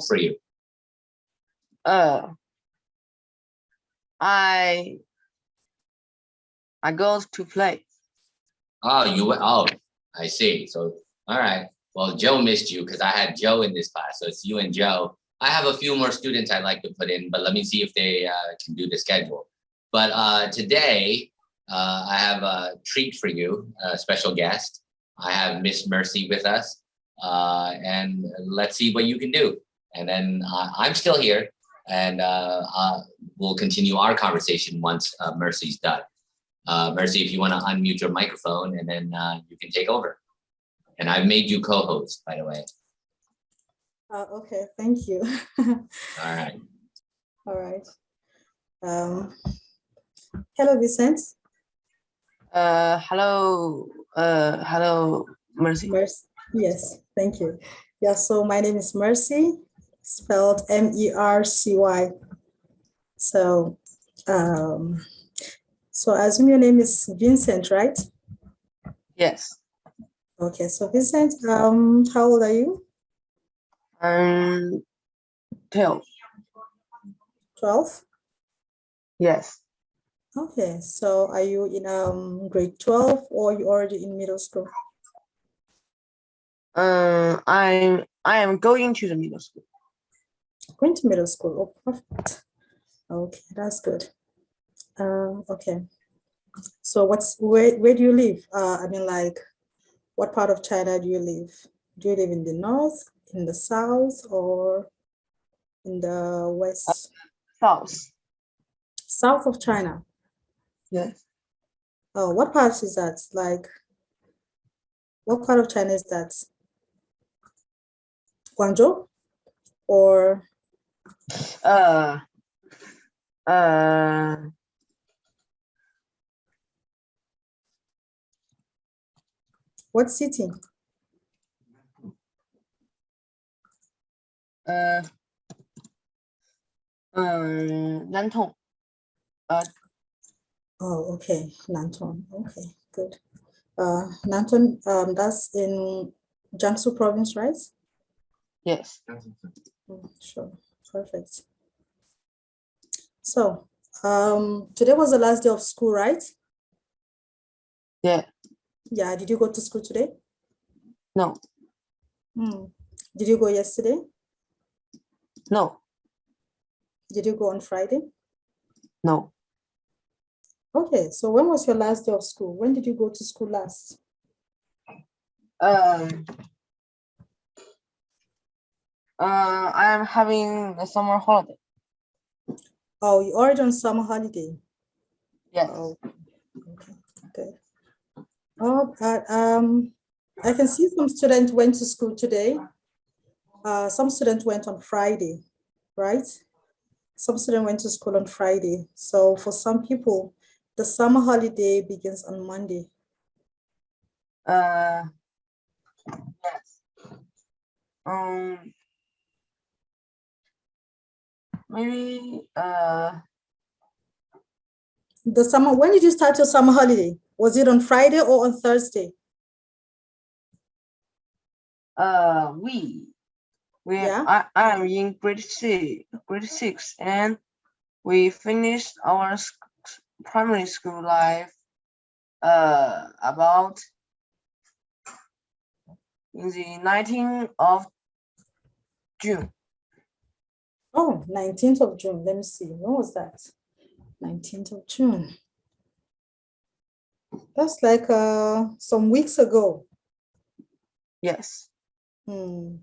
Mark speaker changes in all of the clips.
Speaker 1: for you?
Speaker 2: I go to play.
Speaker 1: Oh, I see. So, all right. Well, Joe missed you because I had Joe in this class. So it's you and Joe. I have a few more students I'd like to put in, but let me see if they can do the schedule. But today, I have a treat for you, a special guest. I have Miss Mercy with us, and let's see what you can do. And then I'm still here, and we'll continue our conversation once Mercy's done. Mercy, if you want to unmute your microphone, and then you can take over. And I've made you co-host, by the way.
Speaker 3: Okay, thank you.
Speaker 1: All right.
Speaker 3: All right. Hello, Vincent.
Speaker 2: Hello, Mercy.
Speaker 3: Mercy. Yes, thank you. Yeah, so my name is Mercy, spelled M-E-R-C-Y. So, so I assume your name is Vincent, right?
Speaker 2: Yes.
Speaker 3: Okay, so Vincent, how old are you?
Speaker 2: 12.
Speaker 3: 12?
Speaker 2: Yes.
Speaker 3: Okay, so are you in grade 12 or you already in middle school?
Speaker 2: I am going to the middle school.
Speaker 3: Going to middle school. Oh, perfect. Okay, that's good. Okay. So where do you live? I mean, like, what part of China do you live? Do you live in the north, in the south, or in the west?
Speaker 2: South.
Speaker 3: South of China.
Speaker 2: Yes.
Speaker 3: Oh, what part is that? Like, what part of China is that? Guangzhou? Or
Speaker 2: Uh.
Speaker 3: what city?
Speaker 2: Nantong.
Speaker 3: Oh, okay, Nantong. Okay, good. Nantong, that's in Jiangsu province, right?
Speaker 2: Yes.
Speaker 3: Sure, perfect. So, today was the last day of school, right?
Speaker 2: Yeah.
Speaker 3: Yeah, did you go to school today?
Speaker 2: No.
Speaker 3: Did you go yesterday?
Speaker 2: No.
Speaker 3: Did you go on Friday?
Speaker 2: No.
Speaker 3: Okay, so when was your last day of school? When did you go to school last?
Speaker 2: I am having a summer holiday.
Speaker 3: Oh, you already on summer holiday?
Speaker 2: Yes.
Speaker 3: Oh, okay, good. Oh, but I can see some students went to school today. Some students went on Friday, right? Some students went to school on Friday. So for some people, the summer holiday begins on Monday.
Speaker 2: Yes. Maybe
Speaker 3: The summer, when did you start your summer holiday? Was it on Friday or on Thursday?
Speaker 2: I am in grade six, and we finished our primary school life about in the 19th of June.
Speaker 3: Oh, 19th of June. Let me see. When was that? 19th of June. That's like some weeks ago.
Speaker 2: Yes.
Speaker 3: That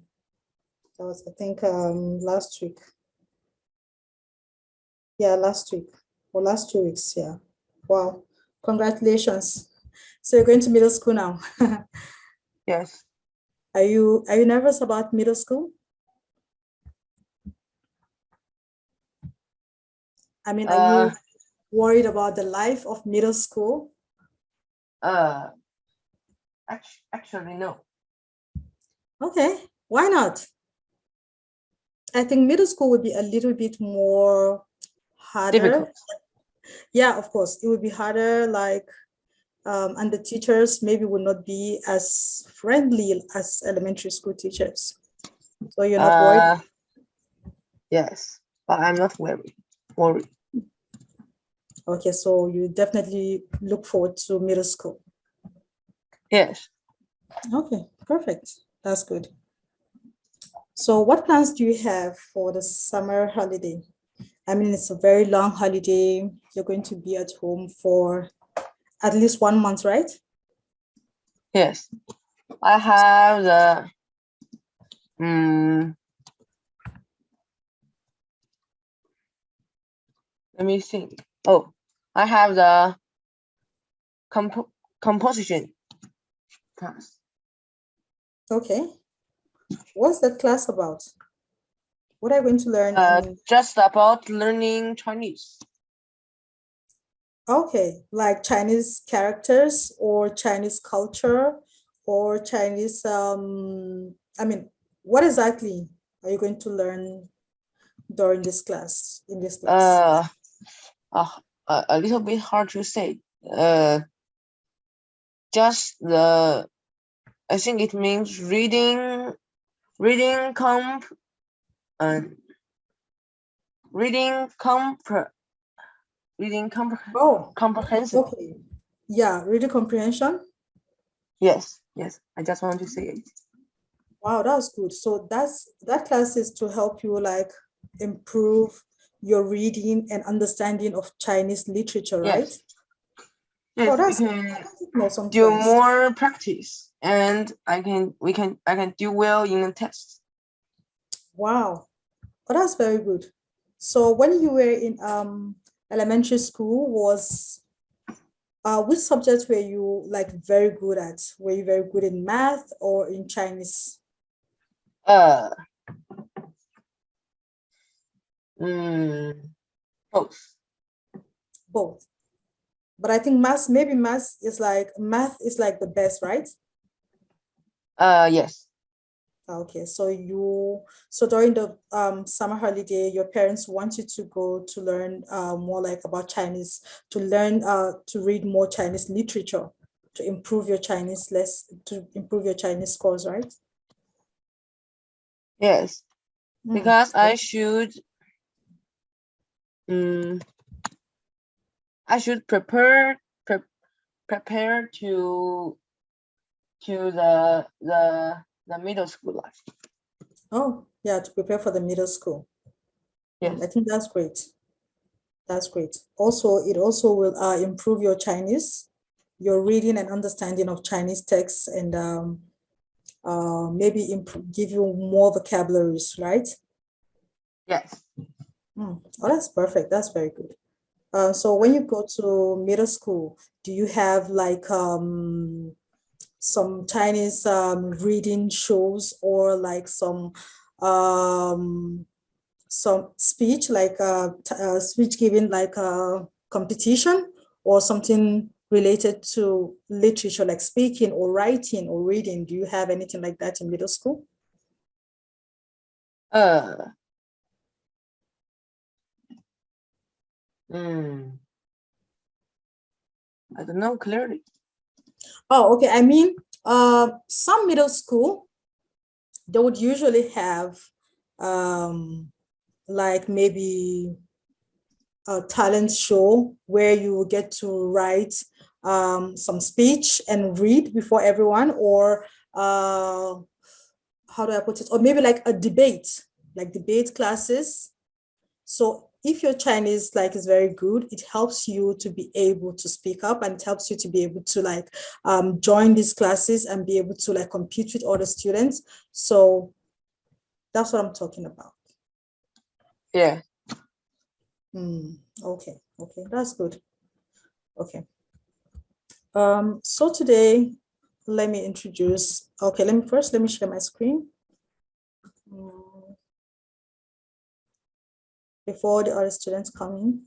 Speaker 3: was, I think, last week. Yeah, last week or last 2 weeks. Yeah. Wow. Congratulations. So you're going to middle school now.
Speaker 2: Yes.
Speaker 3: Are you nervous about middle school? I mean, are you worried about the life of middle school?
Speaker 2: Actually, no.
Speaker 3: Okay, why not? I think middle school would be a little bit more harder.
Speaker 2: Difficult.
Speaker 3: Yeah, of course, it would be harder, like, and the teachers maybe would not be as friendly as elementary school teachers. So you're not worried?
Speaker 2: Yes, but I'm not worried.
Speaker 3: Okay, so you definitely look forward to middle school.
Speaker 2: Yes.
Speaker 3: Okay, perfect. That's good. So what plans do you have for the summer holiday? I mean, it's a very long holiday. You're going to be at home for at least 1 month, right?
Speaker 2: Yes. I have the let me think. Oh, I have the composition class.
Speaker 3: Okay. What's that class about? What are you going to learn
Speaker 2: Just about learning Chinese.
Speaker 3: Okay, like Chinese characters or Chinese culture or Chinese, I mean, what exactly are you going to learn during this class, in this class?
Speaker 2: A little bit hard to say. Just I think it means reading
Speaker 3: Oh,
Speaker 2: comprehensive.
Speaker 3: okay. Yeah, reading comprehension.
Speaker 2: Yes. I just want to say it.
Speaker 3: Wow, that's good. So that class is to help you like improve your reading and understanding of Chinese literature, right?
Speaker 2: Yes,
Speaker 3: Oh,
Speaker 2: we
Speaker 3: that's
Speaker 2: can
Speaker 3: awesome
Speaker 2: do
Speaker 3: class.
Speaker 2: more practice, and I can do well in the test.
Speaker 3: Wow. Oh, that's very good. So when you were in elementary school, was which subjects were you like very good at? Were you very good in math or in Chinese?
Speaker 2: Uh, Both.
Speaker 3: Both. But I think math is like the best, right?
Speaker 2: Yes.
Speaker 3: Okay, so during the summer holiday, your parents want you to go to learn more like about Chinese, to learn to read more Chinese literature, to improve your Chinese scores, right?
Speaker 2: Yes, because
Speaker 3: Okay.
Speaker 2: I should prepare to the middle school life.
Speaker 3: Oh, yeah, to prepare for the middle school.
Speaker 2: Yes.
Speaker 3: I think that's great. That's great. Also, it also will improve your Chinese, your reading and understanding of Chinese texts, and maybe give you more vocabularies, right?
Speaker 2: Yes.
Speaker 3: Oh, that's perfect. That's very good. So when you go to middle school, do you have like some Chinese reading shows or like some speech like speech giving like a competition or something related to literature like speaking or writing or reading? Do you have anything like that in middle school?
Speaker 2: I don't know clearly.
Speaker 3: Oh, okay. I mean, some middle school, they would usually have like maybe a talent show where you get to write some speech and read before everyone, or how do I put it? Or maybe like a debate, like debate classes. So if your Chinese like is very good, it helps you to be able to speak up, and it helps you to be able to like join these classes and be able to like compete with other students. So that's what I'm talking about.
Speaker 2: Yeah.
Speaker 3: Okay, that's good. Okay. So today, let me introduce, okay, let me share my screen. Before the other students come in.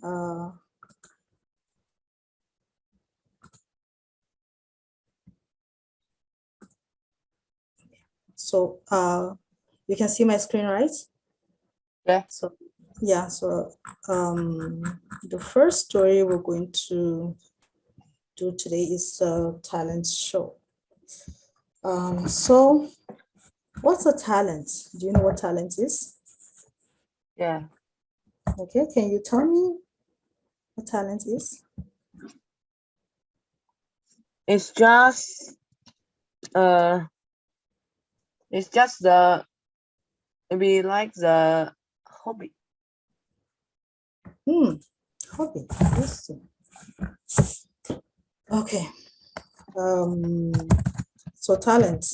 Speaker 3: So you can see my screen, right?
Speaker 2: Yeah.
Speaker 3: So yeah, so the first story we're going to do today is a talent show. So what's a talent? Do you know what talent is?
Speaker 2: Yeah.
Speaker 3: Okay, can you tell me what talent is?
Speaker 2: It's just the maybe like the hobby.
Speaker 3: Hobby. Interesting. Okay. So talent.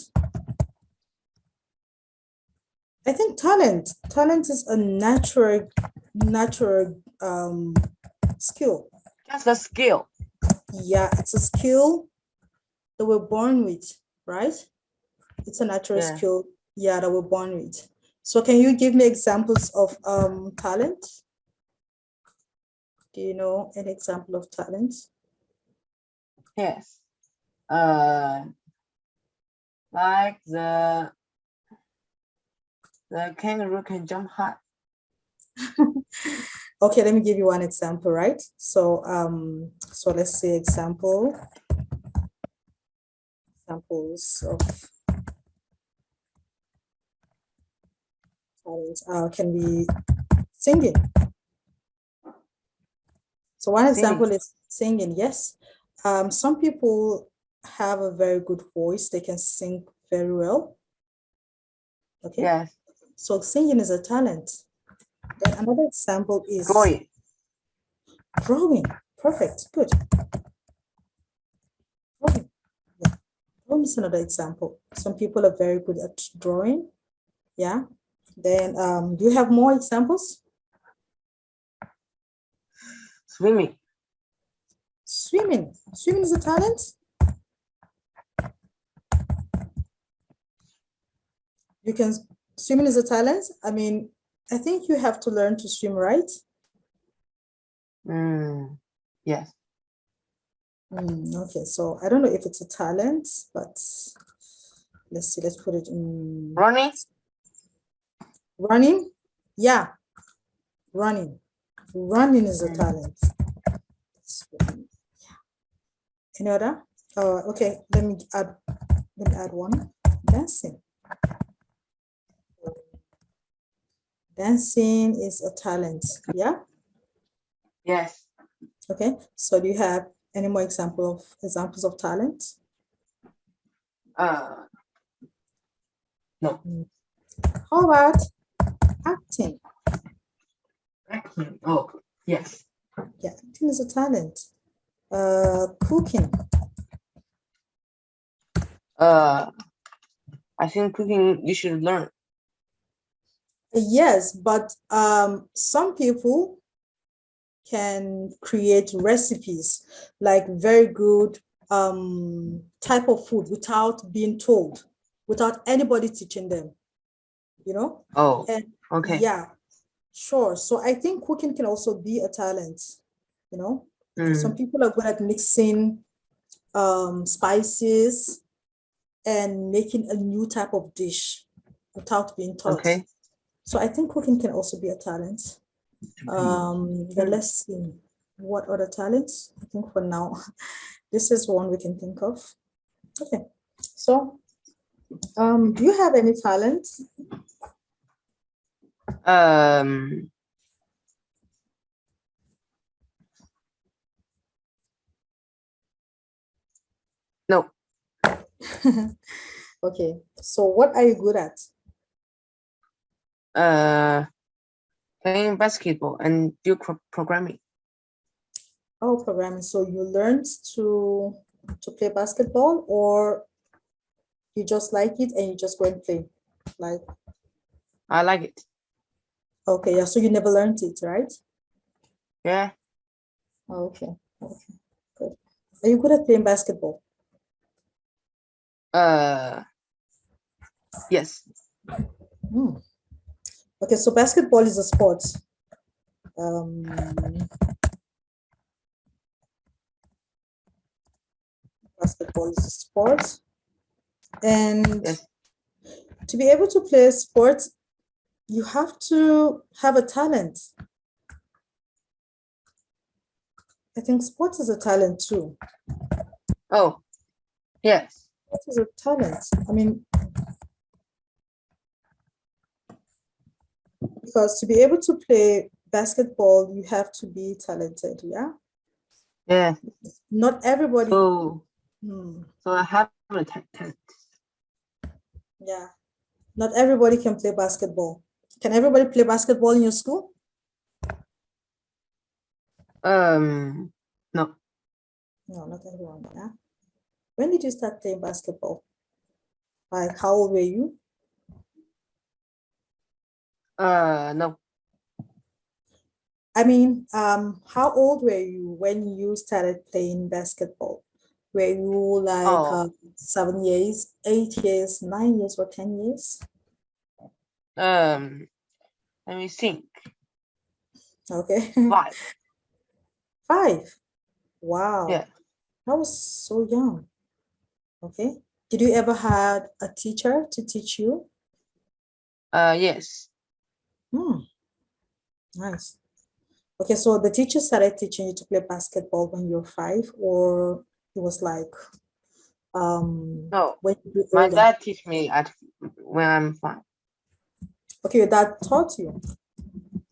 Speaker 3: I think talent is a natural skill.
Speaker 2: Just a skill.
Speaker 3: Yeah, it's a skill that we're born with, right? It's a natural
Speaker 2: Yeah.
Speaker 3: skill, yeah, that we're born with. So can you give me examples of talent? Do you know an example of talent?
Speaker 2: Yes. Like the kangaroo can jump high.
Speaker 3: Okay, let me give you one example, right? So so let's say examples of talent. Can be singing. So one example is singing, yes. Some people have a very good voice, they can sing very well. Okay.
Speaker 2: Yes.
Speaker 3: So singing is a talent. Then another example is drawing. Perfect. Good. Drawing. Yeah. Drawing is another example. Some people are very good at drawing. Yeah. Then do you have more examples?
Speaker 2: Swimming.
Speaker 3: Swimming. Swimming is a talent. You can swimming is a talent. I mean, I think you have to learn to swim, right?
Speaker 2: Yes.
Speaker 3: Okay, so I don't know if it's a talent, but let's see, let's put it in.
Speaker 2: Running.
Speaker 3: Running? Yeah, running. Running is a talent. Any other? Okay, let me add one. Dancing. Dancing is a talent. Yeah.
Speaker 2: Yes.
Speaker 3: Okay. So do you have any more examples of talent?
Speaker 2: No.
Speaker 3: How about acting?
Speaker 2: Acting. Oh, yes.
Speaker 3: Yeah, acting is a talent. Cooking.
Speaker 2: I think cooking you should learn.
Speaker 3: Yes, but some people can create recipes like very good type of food without being told, without anybody teaching them, you know?
Speaker 2: Oh,
Speaker 3: and
Speaker 2: okay.
Speaker 3: Yeah, sure. So I think cooking can also be a talent, you know? Some people are good at mixing spices and making a new type of dish without being taught.
Speaker 2: Okay.
Speaker 3: So I think cooking can also be a talent. Then let's see what other talents. I think for now, this is one we can think of. Okay, so do you have any talents?
Speaker 2: No.
Speaker 3: Okay, so what are you good at?
Speaker 2: Playing basketball and do programming.
Speaker 3: Oh, programming. So you learned to play basketball, or you just like it and you just go and play? Like,
Speaker 2: I like it.
Speaker 3: okay, yeah. So you never learned it, right?
Speaker 2: Yeah.
Speaker 3: Okay, okay, good. Are you good at playing basketball?
Speaker 2: Yes.
Speaker 3: Okay, so basketball is a sport. Basketball is a sport, and
Speaker 2: Yes.
Speaker 3: to be able to play a sport, you have to have a talent. I think sports is a talent too.
Speaker 2: Oh, yes.
Speaker 3: What is a talent? I mean, Because to be able to play basketball, you have to be talented, yeah?
Speaker 4: Yeah.
Speaker 3: Not everybody.
Speaker 4: So
Speaker 3: Hmm,
Speaker 4: I have a talent.
Speaker 3: yeah. Not everybody can play basketball. Can everybody play basketball in your school?
Speaker 4: No.
Speaker 3: No, not everyone, yeah. When did you start playing basketball? Like, how old were you?
Speaker 4: No.
Speaker 3: I mean, how old were you when you started playing basketball? Were you like
Speaker 4: Oh.
Speaker 3: 7 years, 8 years, 9 years, or 10 years?
Speaker 4: Let me think.
Speaker 3: Okay.
Speaker 4: 5.
Speaker 3: 5. Wow.
Speaker 4: Yeah.
Speaker 3: That was so young. Okay. Did you ever had a teacher to teach you?
Speaker 4: Yes.
Speaker 3: Nice. Okay, so the teacher started teaching you to play basketball when you were 5, or it was like
Speaker 4: No.
Speaker 3: when you were
Speaker 4: My
Speaker 3: older?
Speaker 4: dad teach me when I'm 5.
Speaker 3: Okay, your dad taught you.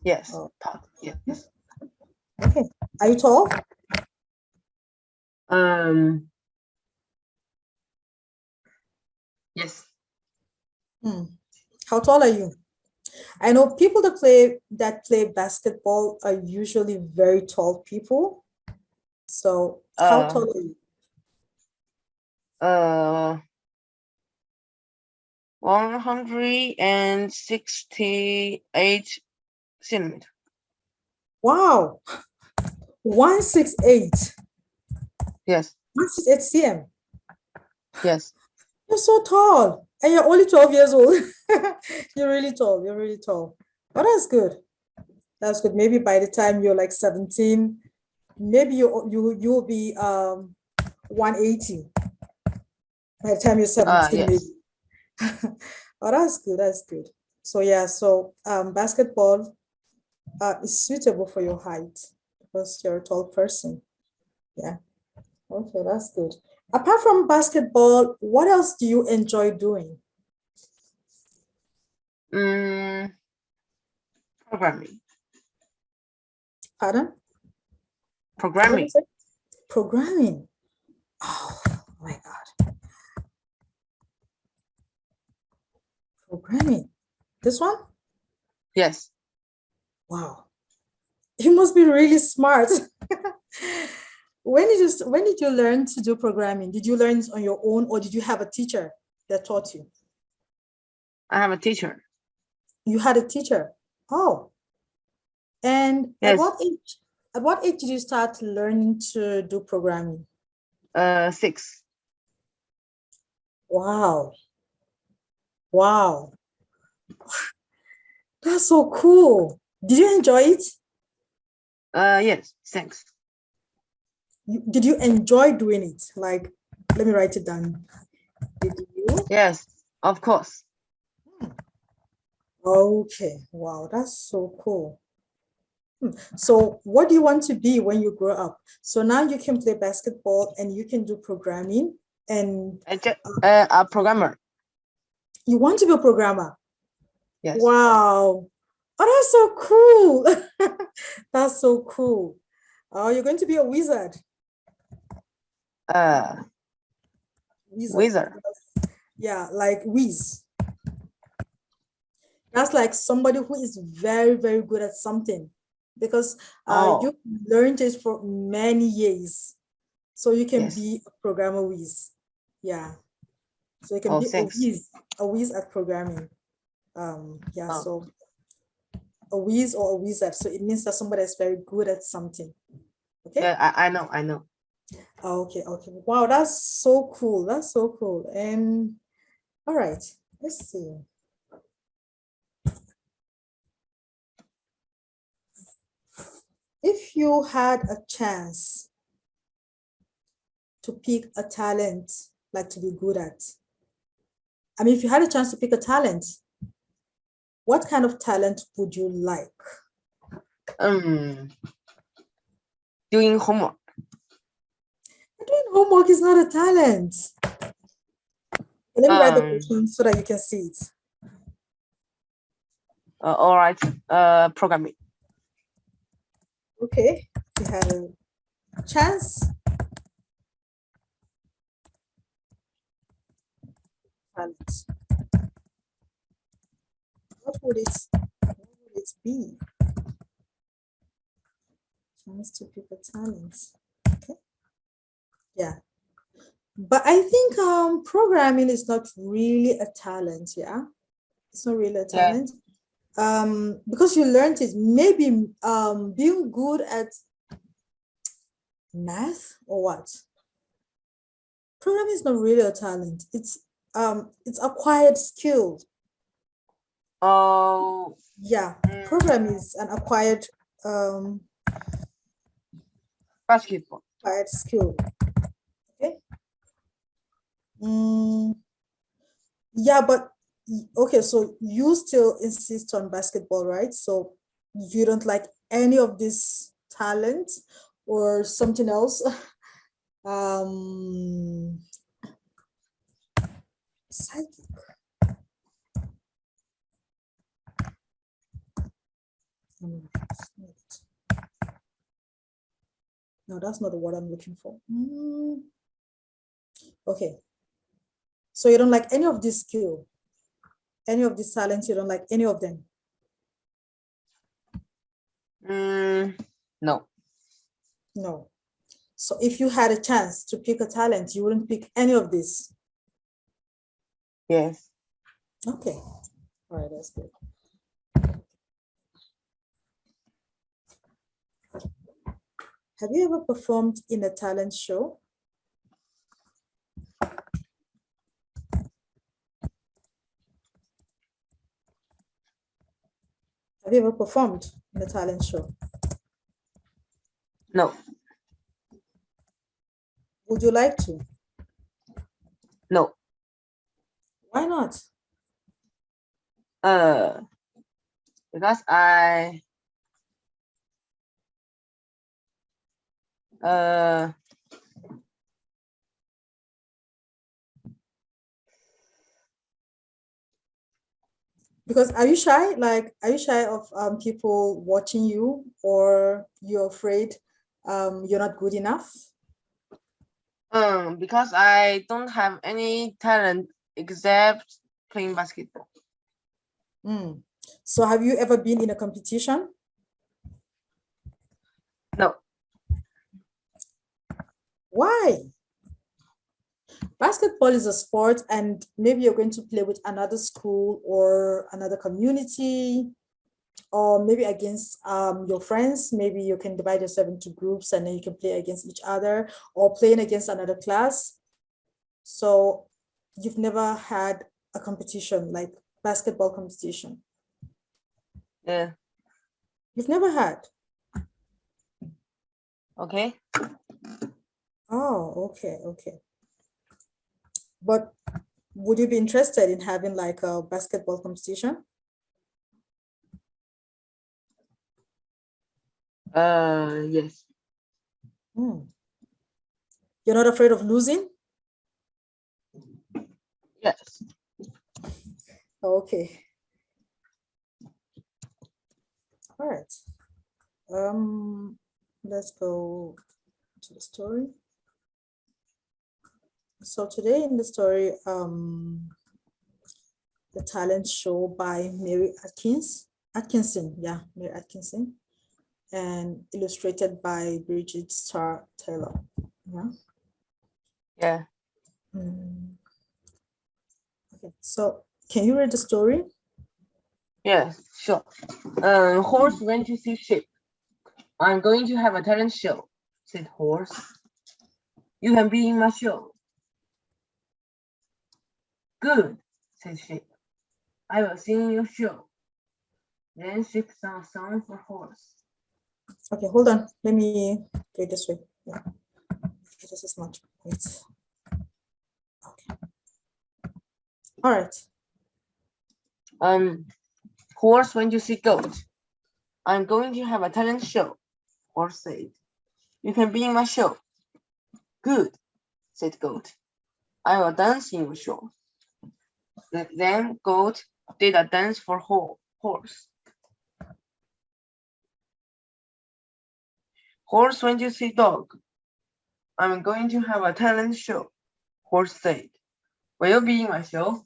Speaker 4: Yes.
Speaker 3: Oh.
Speaker 4: Taught. Yes.
Speaker 3: Okay. Are you tall?
Speaker 4: Yes.
Speaker 3: How tall are you? I know people that play basketball are usually very tall people. So how tall are you?
Speaker 4: 168 centimeter.
Speaker 3: Wow, 168.
Speaker 4: Yes.
Speaker 3: 168 cm.
Speaker 4: Yes.
Speaker 3: You're so tall. And you're only 12 years old. You're really tall. You're really tall. But that's good. That's good. Maybe by the time you're like 17, maybe you'll be 180 by the time you're 17,
Speaker 4: Yes.
Speaker 3: maybe. Oh, that's good. That's good. So yeah, so basketball is suitable for your height because you're a tall person. Yeah. Okay, that's good. Apart from basketball, what else do you enjoy doing?
Speaker 4: Programming.
Speaker 3: Pardon? What did you
Speaker 4: Programming.
Speaker 3: say? Programming. Oh my God. Programming. This one?
Speaker 4: Yes.
Speaker 3: Wow. You must be really smart. When did you learn to do programming? Did you learn it on your own, or did you have a teacher that taught you?
Speaker 4: I have a teacher.
Speaker 3: You had a teacher. Oh. And
Speaker 4: Yes.
Speaker 3: at what age did you start learning to do programming?
Speaker 4: 6.
Speaker 3: Wow. Wow. That's so cool. Did you enjoy it?
Speaker 4: Yes. Thanks.
Speaker 3: Did you enjoy doing it? Like, let me write it down. Did you?
Speaker 4: Yes, of course.
Speaker 3: Okay. Wow, that's so cool. So what do you want to be when you grow up? So now you can play basketball and you can do programming, and
Speaker 4: A programmer.
Speaker 3: you want to be a programmer.
Speaker 4: Yes.
Speaker 3: Wow. Oh, that's so cool. That's so cool. Oh, you're going to be a wizard.
Speaker 4: Wizard.
Speaker 3: Yeah, like whiz. That's like somebody who is very, very good at something, because you learned it for many years. So you can be a programmer whiz. Yeah. So you can be a whiz at programming. Yeah, so a whiz or a wizard. So it means that somebody is very good at something. Okay.
Speaker 4: Yeah, I know.
Speaker 3: Okay. Wow, that's so cool. That's so cool. And all right, let's see. If you had a chance to pick a talent, like to be good at, I mean, if you had a chance to pick a talent, what kind of talent would you like?
Speaker 4: Doing homework.
Speaker 3: Doing homework is not a talent. Let me write the question so that you can see it.
Speaker 4: All right. Programming.
Speaker 3: Okay, you had a chance. Talent. What would it be? Chance to pick a talent. Okay. Yeah. But I think programming is not really a talent, yeah. It's not really a
Speaker 4: Yeah.
Speaker 3: talent. Because you learned it, maybe being good at math or what? Programming is not really a talent. It's acquired skill.
Speaker 4: Oh.
Speaker 3: Yeah, programming is an acquired
Speaker 4: Basketball.
Speaker 3: skill. Okay. Yeah, but okay, so you still insist on basketball, right? So you don't like any of this talent or something else? Psychic. No, that's not the word I'm looking for. Okay. So you don't like any of this skill, any of these talents, you don't like any of them?
Speaker 4: No.
Speaker 3: No. So if you had a chance to pick a talent, you wouldn't pick any of this?
Speaker 4: Yes.
Speaker 3: Okay. All right, that's good. Have you ever performed in a talent show? Have you ever performed in a talent show?
Speaker 4: No.
Speaker 3: Would you like to?
Speaker 4: No.
Speaker 3: Why not?
Speaker 4: Because I
Speaker 3: Because are you shy? Like, are you shy of people watching you, or you're afraid you're not good enough?
Speaker 4: because I don't have any talent except playing basketball.
Speaker 3: So have you ever been in a competition?
Speaker 4: No.
Speaker 3: Why? Basketball is a sport, and maybe you're going to play with another school or another community, or maybe against your friends. Maybe you can divide yourself into groups and then you can play against each other, or playing against another class. So you've never had a competition like basketball competition?
Speaker 4: Yeah.
Speaker 3: You've never had?
Speaker 4: Okay.
Speaker 3: Oh, okay, okay. But would you be interested in having like a basketball competition?
Speaker 4: Yes.
Speaker 3: You're not afraid of losing?
Speaker 4: Yes.
Speaker 3: Okay. All right. Let's go to the story. So today in the story, the talent show by Mary Atkinson, yeah, Mary Atkinson, and illustrated by Bridget Starr Taylor. Yeah.
Speaker 4: Yeah.
Speaker 3: Okay, so can you read the story?
Speaker 4: Yes, sure. Horse went to see sheep. I'm going to have a talent show, said Horse. You can be in my show. Good, said Sheep. I will sing your show. Then Sheep sang a song for Horse.
Speaker 3: Okay, hold on. Let me do it this way. Yeah. This is much. Wait. Okay. All right.
Speaker 4: Horse went to see Goat. I'm going to have a talent show, Horse said. You can be in my show. Good, said Goat. I will dance in your show. Then Goat did a dance for Horse. horse. Horse, when you see dog, I'm going to have a talent show, horse said. Will you be in my show?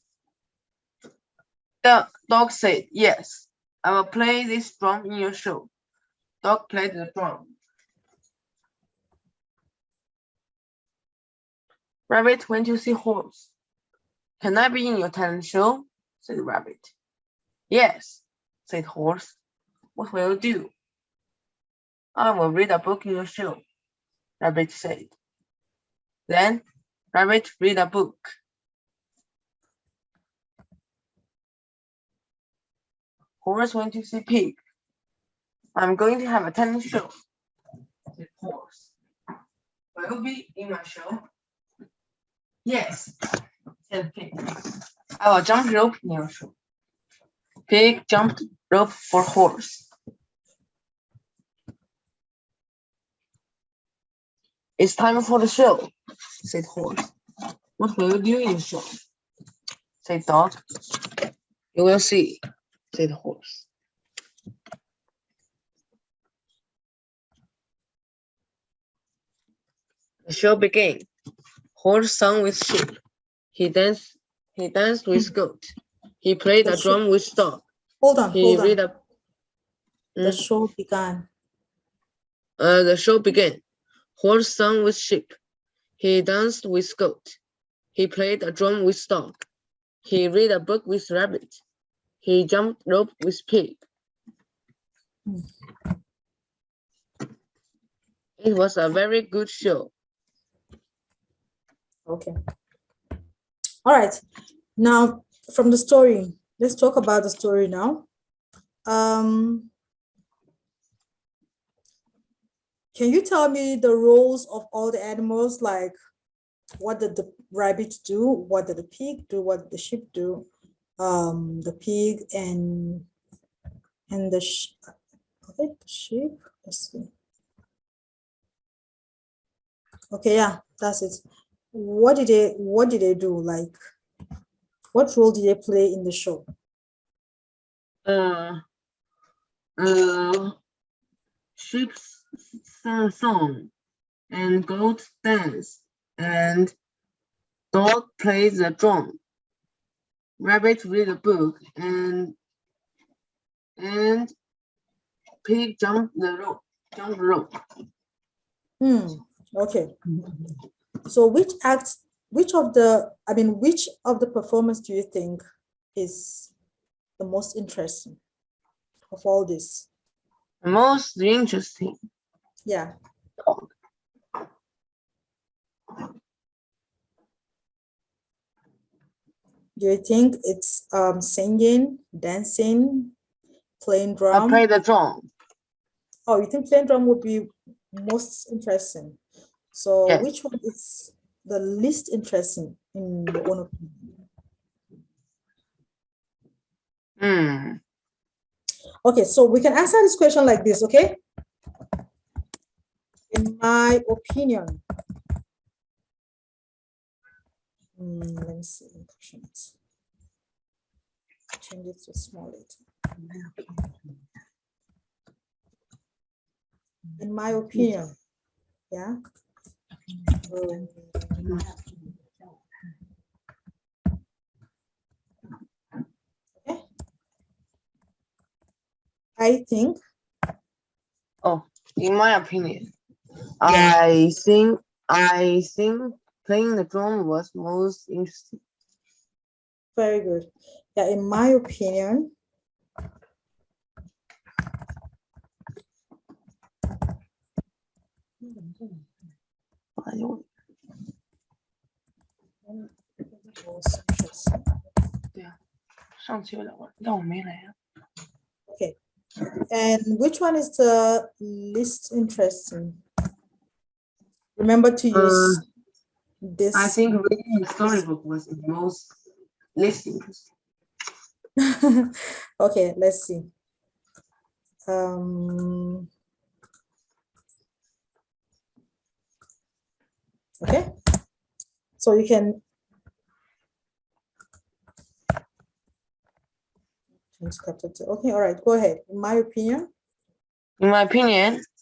Speaker 4: The dog said, yes, I will play this drum in your show. Dog played the drum. Rabbit went to see horse. Can I be in your talent show? Said rabbit. Yes, said horse. What will you do? I will read a book in your show, rabbit said. Then rabbit read a book. Horse went to see pig. I'm going to have a talent show, said horse. Will you be in my show? Yes, said pig. I will jump rope in your show. Pig jumped rope for horse. It's time for the show, said horse. What will you do in the show? Said dog. You will see, said horse. The show began. Horse sang with sheep. He danced with goat. He played
Speaker 3: The
Speaker 4: a drum with dog.
Speaker 3: Hold on,
Speaker 4: He
Speaker 3: hold
Speaker 4: read
Speaker 3: on.
Speaker 4: a
Speaker 3: The show began.
Speaker 4: The show began. Horse sang with sheep. He danced with goat. He played a drum with dog. He read a book with rabbit. He jumped rope with pig. It was a very good show.
Speaker 3: Okay. All right. Now, from the story, let's talk about the story now. Can you tell me the roles of all the animals? Like, what did the rabbit do? What did the pig do? What did the sheep do? The pig and the sheep. Let's see. Okay, yeah, that's it. What did they do? Like, what role did they play in the show?
Speaker 4: Sheep sang a song, and goat dance, and dog plays the drum. Rabbit read a book, and pig jumped the rope.
Speaker 3: Okay. So which of the performance do you think is the most interesting of all this?
Speaker 4: Most interesting.
Speaker 3: Yeah. Do you think it's singing, dancing, playing
Speaker 4: I
Speaker 3: drum?
Speaker 4: play the drum.
Speaker 3: Oh, you think playing drum would be most interesting? So
Speaker 4: Yes.
Speaker 3: which one is the least interesting in your own opinion? Okay, so we can answer this question like this, okay? In my opinion, let me see. Change it to small letter. In my opinion, yeah. Okay. I think.
Speaker 4: Oh, in my opinion, I think playing the drum was most interesting.
Speaker 3: Very good. Yeah, in my opinion, okay. And which one is the least interesting? Remember to use this.
Speaker 4: I think reading the storybook was the most least interesting.
Speaker 3: Okay, let's see. Okay, so you can Into chapter 2. Okay, all right, go ahead. In my opinion,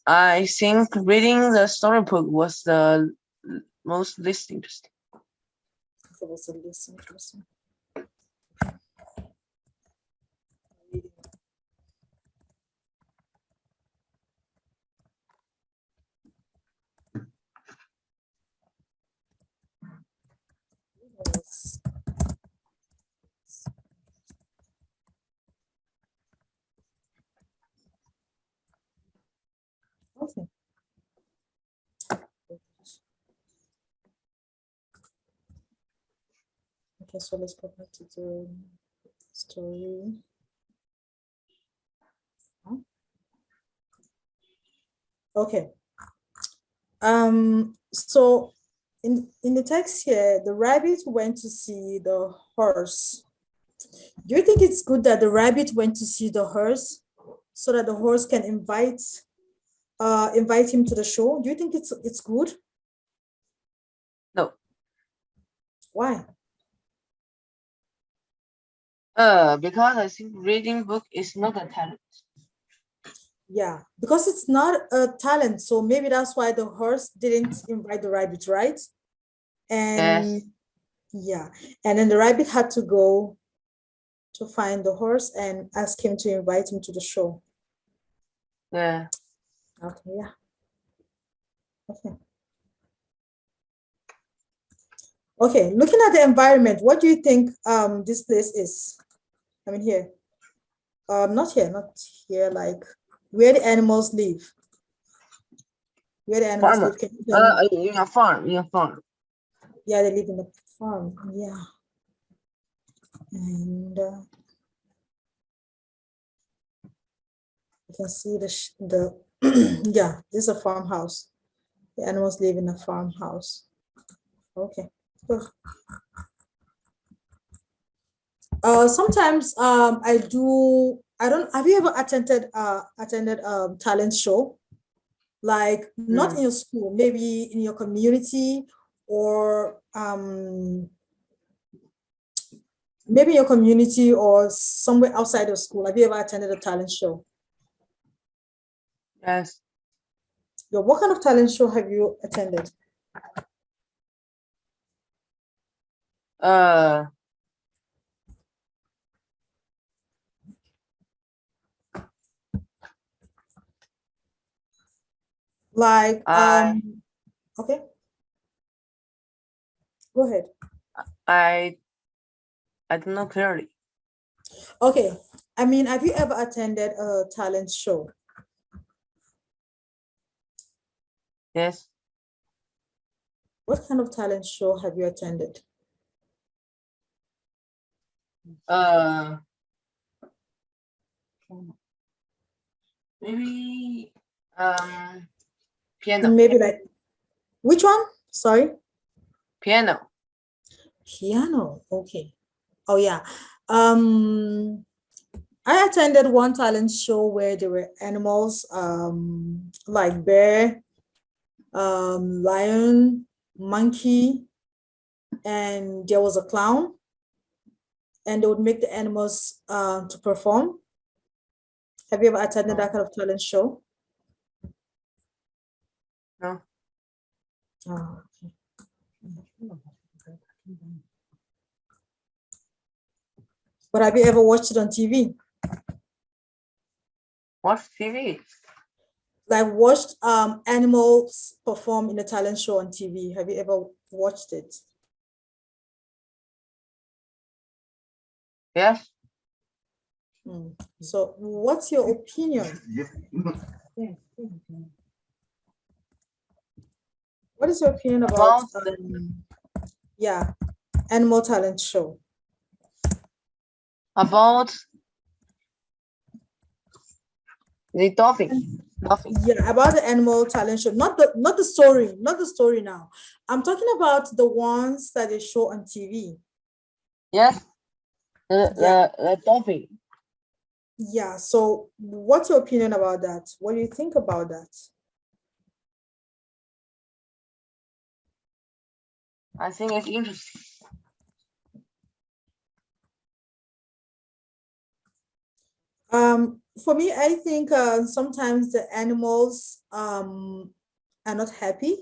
Speaker 4: I think reading the storybook was the most least interesting.
Speaker 3: it was the least interesting. Okay. Okay, so let's go back to the story. Okay. So in the text here, the rabbit went to see the horse. Do you think it's good that the rabbit went to see the horse so that the horse can invite him to the show? Do you think it's good?
Speaker 4: No.
Speaker 3: Why?
Speaker 4: Because I think reading book is not a talent.
Speaker 3: Yeah, because it's not a talent, so maybe that's why the horse didn't invite the rabbit, right? And yeah, and then the rabbit had to go to find the horse and ask him to invite him to the show.
Speaker 4: Yeah.
Speaker 3: Okay, yeah. Okay. Okay, looking at the environment, what do you think this place is? I mean here. Not here, like where the animals live. Where the animals
Speaker 4: Farmer.
Speaker 3: live. Can you tell me?
Speaker 4: In a farm.
Speaker 3: Yeah, they live in the farm. Yeah. And you can see the yeah, this is a farmhouse. The animals live in a farmhouse. Okay. Sometimes I don't have you ever attended talent show? Like not in your school, maybe in your community, or maybe your community or somewhere outside of school. Have you ever attended a talent show?
Speaker 4: Yes.
Speaker 3: Yeah, what kind of talent show have you attended? Like okay. Go ahead.
Speaker 4: I don't know clearly.
Speaker 3: Okay. I mean, have you ever attended a talent show?
Speaker 4: Yes.
Speaker 3: What kind of talent show have you attended?
Speaker 4: Maybe piano.
Speaker 3: Maybe like which one? Sorry.
Speaker 4: Piano.
Speaker 3: Piano. Okay. Oh yeah. I attended one talent show where there were animals like bear, lion, monkey, and there was a clown, and they would make the animals to perform. Have you ever attended that kind of talent show?
Speaker 4: No.
Speaker 3: Oh, okay. But have you ever watched it on TV?
Speaker 4: Watch TV.
Speaker 3: Like watched animals perform in a talent show on TV. Have you ever watched it?
Speaker 4: Yes.
Speaker 3: So what's your opinion? What is your opinion about yeah, animal talent show?
Speaker 4: About the dolphin.
Speaker 3: Yeah, about the animal talent show, not the story now. I'm talking about the ones that they show on TV.
Speaker 4: Yes. The dolphin.
Speaker 3: Yeah, so what's your opinion about that? What do you think about that?
Speaker 4: I think it's interesting.
Speaker 3: For me, I think sometimes the animals are not happy.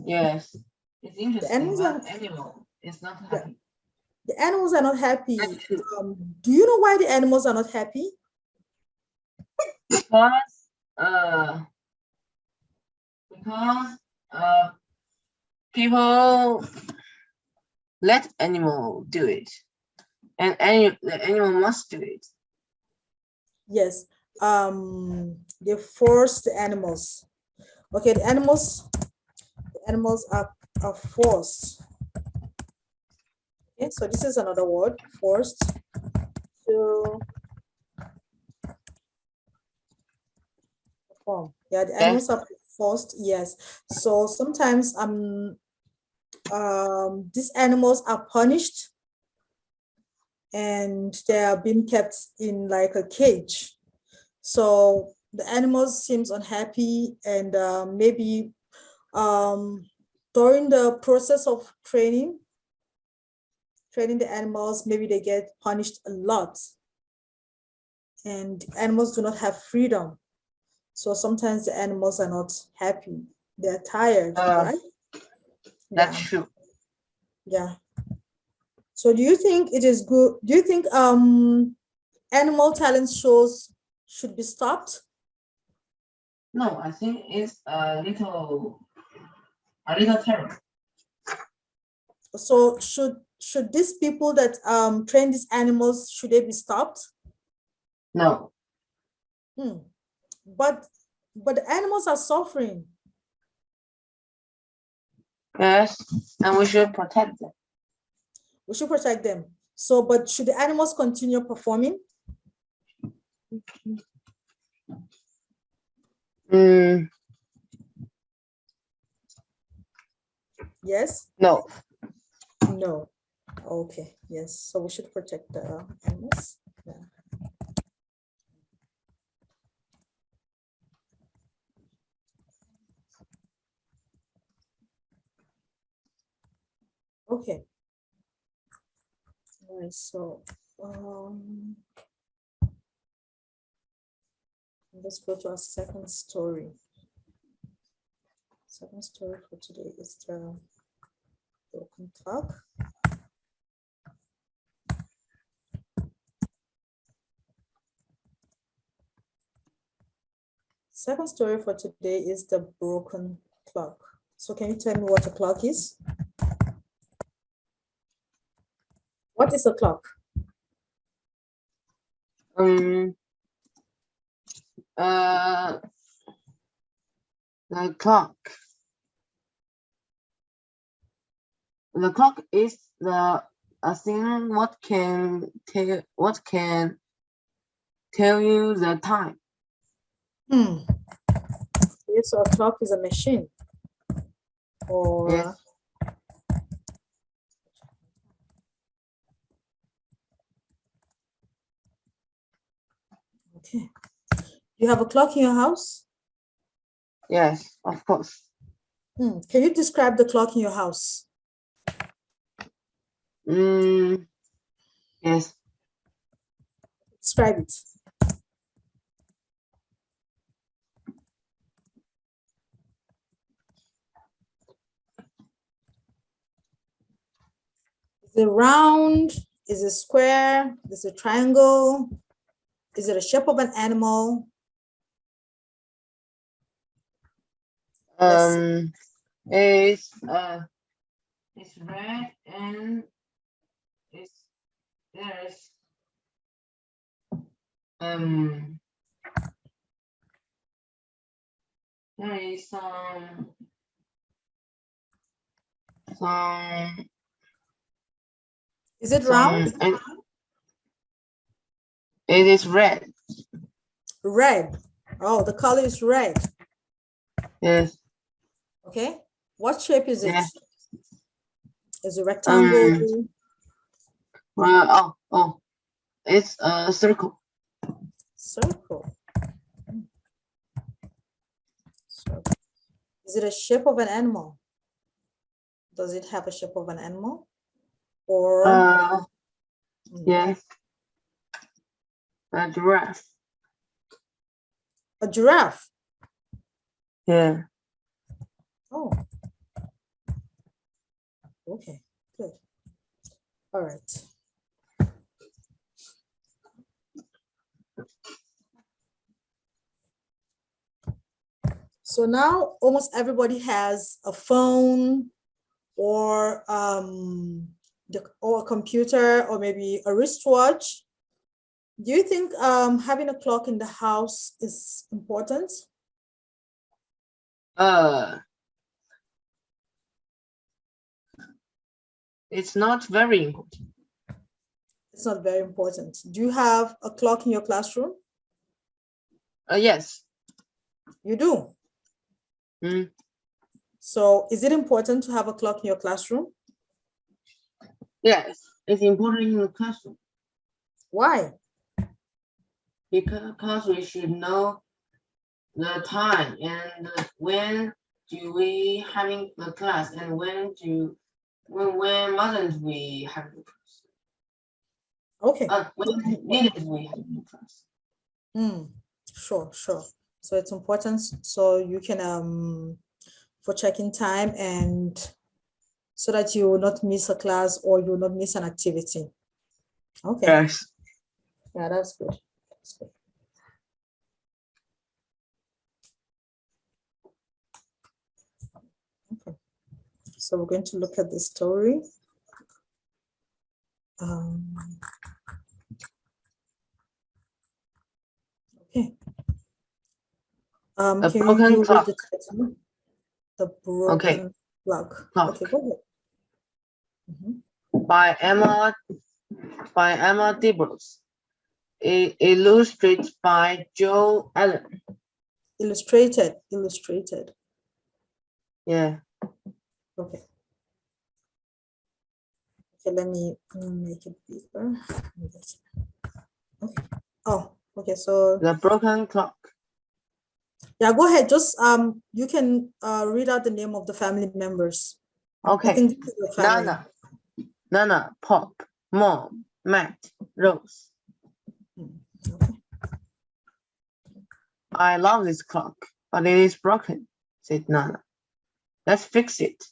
Speaker 4: Yes, it's interesting,
Speaker 3: animals
Speaker 4: but
Speaker 3: are-
Speaker 4: animal is not
Speaker 3: Yeah.
Speaker 4: happy.
Speaker 3: The animals are not happy.
Speaker 4: That's true.
Speaker 3: Do you know why the animals are not happy?
Speaker 4: Because because people let animal do it, and the animal must do it.
Speaker 3: Yes. They force the animals. Okay, the animals are forced. Okay, so this is another word, forced to perform. Yeah, the animals are forced, yes. So sometimes these animals are punished and they are being kept in like a cage. So the animals seems unhappy, and maybe during the process of training the animals, maybe they get punished a lot, and animals do not have freedom. So sometimes the animals are not happy. They're tired, right?
Speaker 4: That's true.
Speaker 3: Yeah. So do you think it is good? Do you think animal talent shows should be stopped?
Speaker 4: No, I think it's a little terrible.
Speaker 3: So should these people that train these animals, should they be stopped?
Speaker 4: No,
Speaker 3: But the animals are suffering.
Speaker 4: yes, and we should protect them.
Speaker 3: We should protect them. So, but should the animals continue performing? Yes?
Speaker 4: No.
Speaker 3: No. Okay. Yes. So we should protect the animals. Yeah. Okay. All right. So let's go to our second story. Second story for today is the broken clock. Second story for today is the broken clock. So can you tell me what a clock is? What is a clock?
Speaker 4: The clock. The clock is a thing what can tell you the time.
Speaker 3: Yes, so a clock is a machine. Or
Speaker 4: Yes.
Speaker 3: okay. You have a clock in your house?
Speaker 4: Yes, of course.
Speaker 3: Can you describe the clock in your house?
Speaker 4: Yes.
Speaker 3: Describe it. Is it round? Is it square? Is it triangle? Is it a shape of an animal?
Speaker 4: It's red and there's there is some
Speaker 3: Is it round?
Speaker 4: and it is red.
Speaker 3: Red. Oh, the color is red.
Speaker 4: Yes.
Speaker 3: Okay. What shape is it?
Speaker 4: Yeah.
Speaker 3: Is it rectangle?
Speaker 4: Well, it's a circle.
Speaker 3: Circle. Circle. Is it a shape of an animal? Does it have a shape of an animal? Or
Speaker 4: Yes. A giraffe.
Speaker 3: A giraffe.
Speaker 4: Yeah.
Speaker 3: Oh. Okay, good. All right. So now almost everybody has a phone or or a computer or maybe a wristwatch. Do you think having a clock in the house is important?
Speaker 4: It's not very important.
Speaker 3: It's not very important. Do you have a clock in your classroom?
Speaker 4: Yes.
Speaker 3: You do.
Speaker 4: Mm.
Speaker 3: So is it important to have a clock in your classroom?
Speaker 4: Yes, it's important in the classroom
Speaker 3: Why?
Speaker 4: because we should know the time and when do we having the class and when mustn't we have the class?
Speaker 3: Okay.
Speaker 4: When needed we have the class.
Speaker 3: Sure. So it's important so you can for checking time and so that you will not miss a class or you will not miss an activity. Okay.
Speaker 4: Yes.
Speaker 3: Yeah, that's good. That's good. Okay. So we're going to look at the story. Okay.
Speaker 4: A
Speaker 3: Can
Speaker 4: broken
Speaker 3: you read
Speaker 4: clock.
Speaker 3: the title? The broken clock. Okay, go ahead.
Speaker 4: By Emma Dibbles. Illustrated by Joe Allen.
Speaker 3: Illustrated.
Speaker 4: Yeah.
Speaker 3: Okay. Okay, let me make it bigger. Okay. Oh, okay. So
Speaker 4: The broken clock.
Speaker 3: yeah, go ahead. Just you can read out the name of the family members.
Speaker 4: Okay.
Speaker 3: I think this is your family.
Speaker 4: Nana, Pop, Mom, Matt, Rose.
Speaker 3: Okay.
Speaker 4: I love this clock, but it is broken, said Nana. Let's fix it,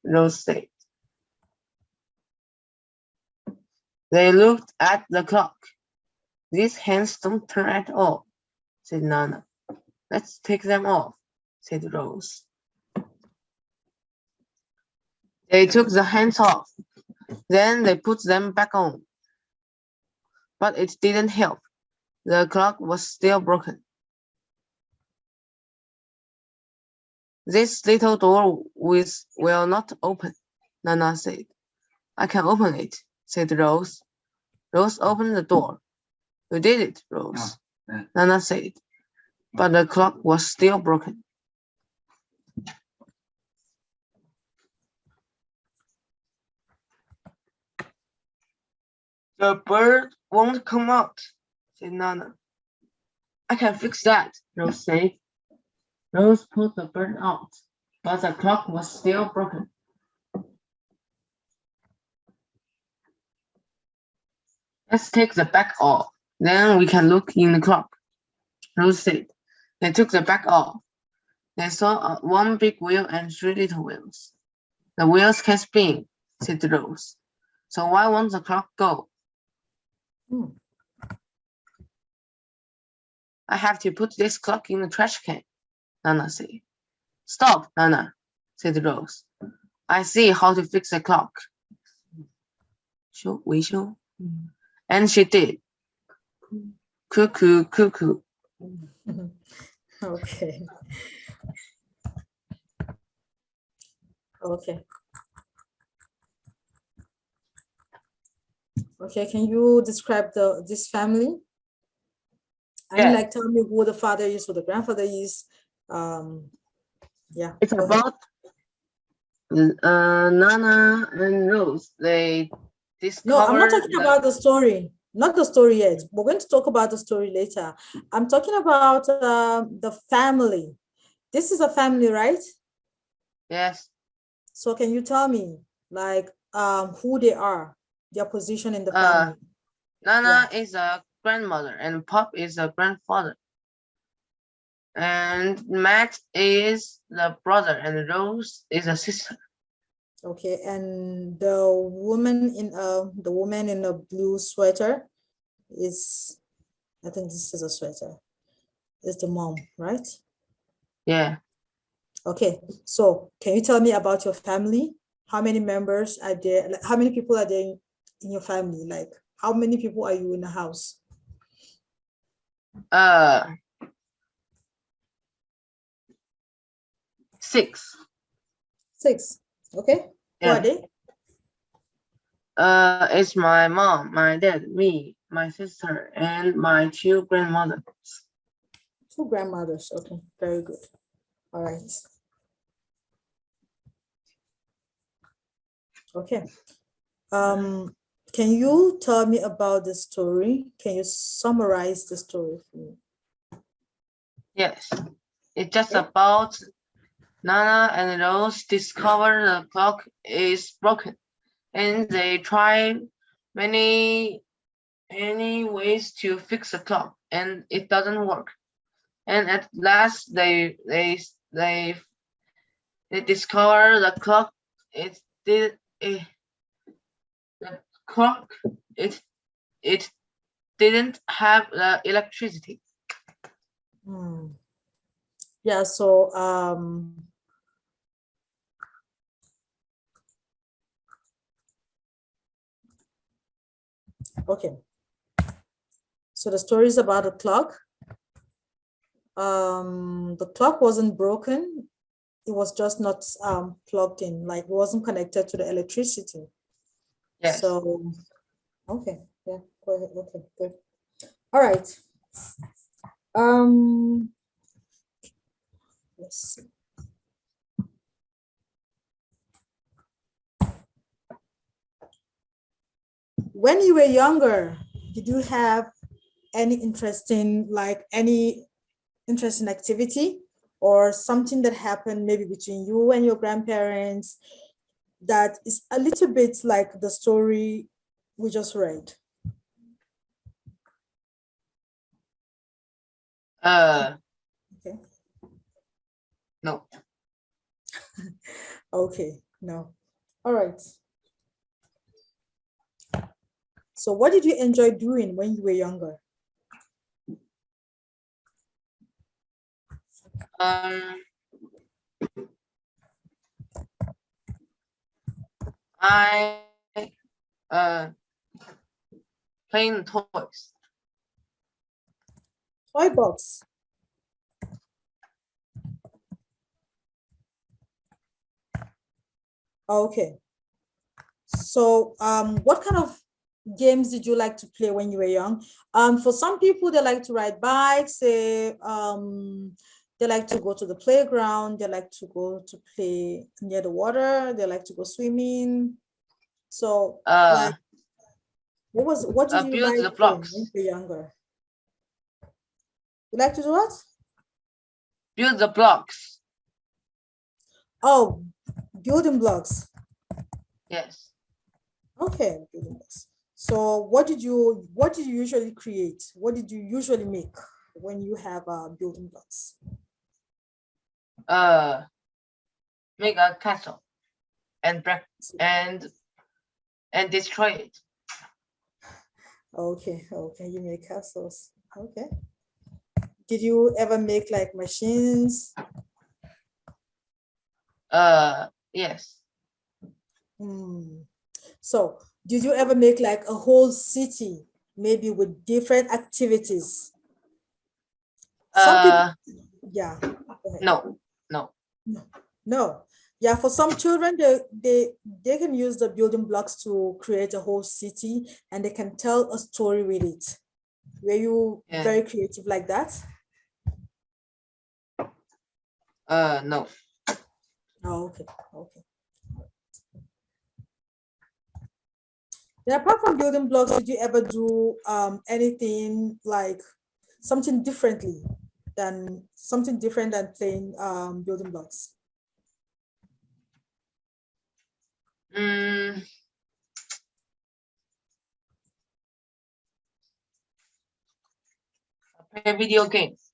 Speaker 4: Rose said. They looked at the clock. These hands don't turn at all, said Nana. Let's take them off, said Rose. They took the hands off. Then they put them back on. But it didn't help. The clock was still broken. This little door will not open, Nana said. I can open it, said Rose. Rose opened the door. You did it, Rose, Nana said. But the clock was still broken. The bird won't come out, said Nana. I can fix that, Rose said. Rose pulled the bird out, but the clock was still broken. Let's take the back off. Then we can look in the clock, Rose said. They took the back off. They saw one big wheel and three little wheels. The wheels can spin, said Rose. So why won't the clock go? I have to put this clock in the trash can, Nana said. Stop, Nana, said Rose. I see how to fix the clock. And she did. Cuckoo, cuckoo.
Speaker 3: Okay. Okay. Okay, can you describe this family? I mean, like, tell me who the father is, who the grandfather is. Yeah.
Speaker 4: It's about Nana and Rose. They discovered.
Speaker 3: No, I'm not talking about the story. Not the story yet. We're going to talk about the story later. I'm talking about the family. This is a family, right?
Speaker 4: Yes.
Speaker 3: So can you tell me, like, who they are, their position in the family?
Speaker 4: Nana is a grandmother, and Pop is a grandfather. And Matt is the brother, and Rose is a sister.
Speaker 3: Okay, and the woman in a blue sweater is, I think this is a sweater, is the mom, right?
Speaker 4: Yeah.
Speaker 3: Okay, so can you tell me about your family? How many members are there? Like, how many people are there in your family? Like, how many people are you in the house?
Speaker 4: Six.
Speaker 3: 6. Okay, who
Speaker 4: Yeah.
Speaker 3: are they?
Speaker 4: It's my mom, my dad, me, my sister, and my 2 grandmothers.
Speaker 3: 2 grandmothers. Okay, very good. All right. Okay. Can you tell me about the story? Can you summarize the story for me?
Speaker 4: Yes. It's just
Speaker 3: Okay.
Speaker 4: about Nana and Rose discover the clock is broken, and they try many ways to fix the clock, and it doesn't work. And at last, they discover the clock. The clock it didn't have the electricity.
Speaker 3: Yeah, so okay. So the story is about a clock. The clock wasn't broken. It was just not plugged in, like it wasn't connected to the electricity.
Speaker 4: Yes.
Speaker 3: So, okay, yeah, go ahead. Okay, good. All right. Let's see. When you were younger, did you have any interesting activity or something that happened maybe between you and your grandparents that is a little bit like the story we just read? Okay.
Speaker 4: No.
Speaker 3: Okay, no. All right. So what did you enjoy doing when you were younger?
Speaker 4: I playing toys.
Speaker 3: Toy box. Okay. So what kind of games did you like to play when you were young? For some people, they like to ride bikes, they like to go to the playground, they like to go to play near the water, they like to go swimming. So like what did you
Speaker 4: Build the
Speaker 3: like doing
Speaker 4: blocks.
Speaker 3: when you were younger? You like to do what?
Speaker 4: Build the blocks.
Speaker 3: Oh, building blocks.
Speaker 4: Yes.
Speaker 3: Okay, building blocks. So what did you usually create? What did you usually make when you have building blocks?
Speaker 4: Make a castle and break and destroy it.
Speaker 3: Okay, you make castles. Okay. Did you ever make like machines?
Speaker 4: Yes.
Speaker 3: So did you ever make like a whole city, maybe with different activities? Some people, yeah.
Speaker 4: No.
Speaker 3: No. Yeah, for some children, they can use the building blocks to create a whole city and they can tell a story with it. Were you very creative like that?
Speaker 4: No.
Speaker 3: Oh, okay. Then apart from building blocks, did you ever do anything like something different than playing building blocks?
Speaker 4: Play video games.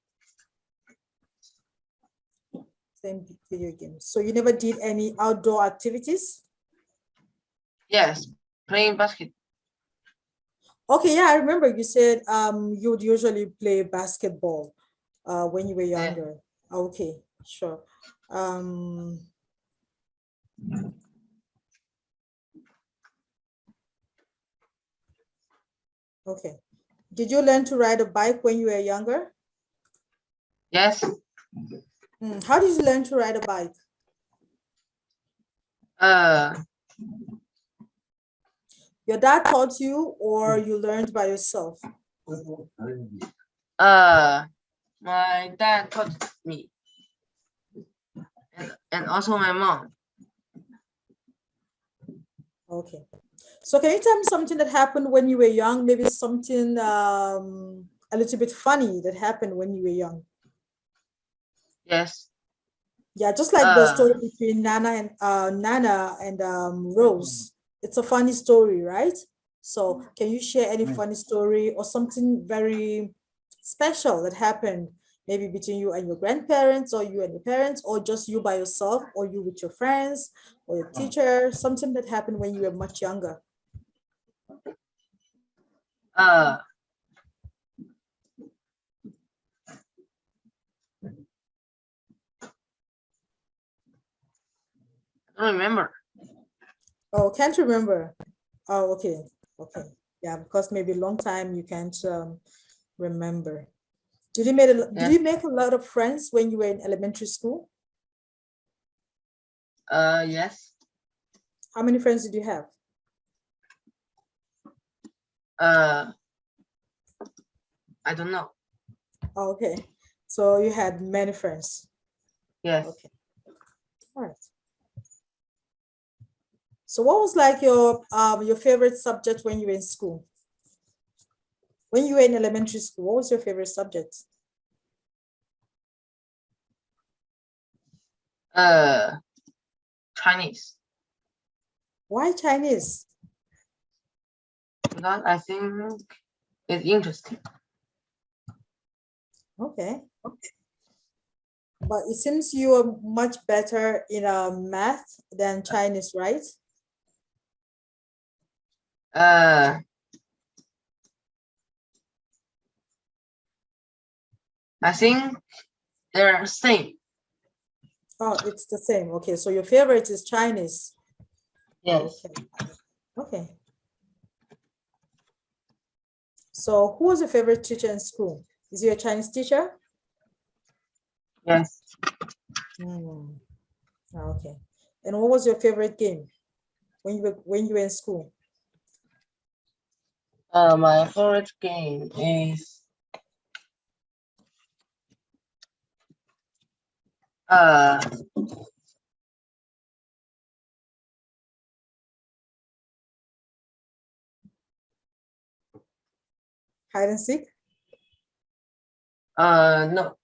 Speaker 3: Same video games. So you never did any outdoor activities?
Speaker 4: Yes, playing basket.
Speaker 3: Okay, yeah, I remember you said you would usually play basketball when you were
Speaker 4: Yeah.
Speaker 3: younger. Okay, sure. Okay. Did you learn to ride a bike when you were younger?
Speaker 4: Yes.
Speaker 3: How did you learn to ride a bike? Your dad taught you or you learned by yourself?
Speaker 4: My dad taught me, and also my mom.
Speaker 3: Okay. So can you tell me something that happened when you were young? Maybe something a little bit funny that happened when you were young.
Speaker 4: Yes.
Speaker 3: Yeah, just like the story between Nana and Rose. It's a funny story, right? So can you share any funny story or something very special that happened maybe between you and your grandparents or you and your parents or just you by yourself or you with your friends or your teacher, something that happened when you were much younger?
Speaker 4: I don't remember.
Speaker 3: Oh, can't remember. Oh, okay. Okay. Yeah, because maybe a long time you can't remember. Did you make a lot of friends when you were in elementary school?
Speaker 4: Yes.
Speaker 3: How many friends did you have?
Speaker 4: I don't know.
Speaker 3: Oh, okay. So you had many friends.
Speaker 4: Yes.
Speaker 3: Okay. All right. So what was like your favorite subject when you were in school? When you were in elementary school, what was your favorite subject?
Speaker 4: Chinese.
Speaker 3: Why Chinese?
Speaker 4: Because I think it's interesting.
Speaker 3: Okay. But it seems you are much better in math than Chinese, right?
Speaker 4: I think they're same.
Speaker 3: Oh, it's the same. Okay, so your favorite is Chinese.
Speaker 4: Yes.
Speaker 3: Okay. Okay. So who was your favorite teacher in school? Is he a Chinese teacher?
Speaker 4: Yes.
Speaker 3: Okay. And what was your favorite game when you were in school?
Speaker 4: My favorite game is
Speaker 3: Hide and seek?
Speaker 4: no.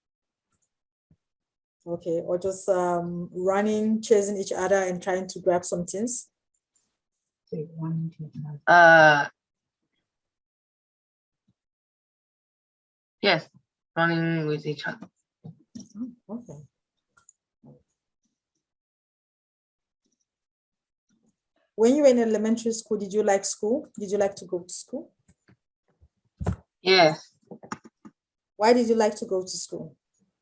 Speaker 3: Okay, or just running, chasing each other and trying to grab some things?
Speaker 4: Yes, running with each other.
Speaker 3: Okay. When you were in elementary school, did you like school? Did you like to go to school?
Speaker 4: Yes.
Speaker 3: Why did you like to go to school?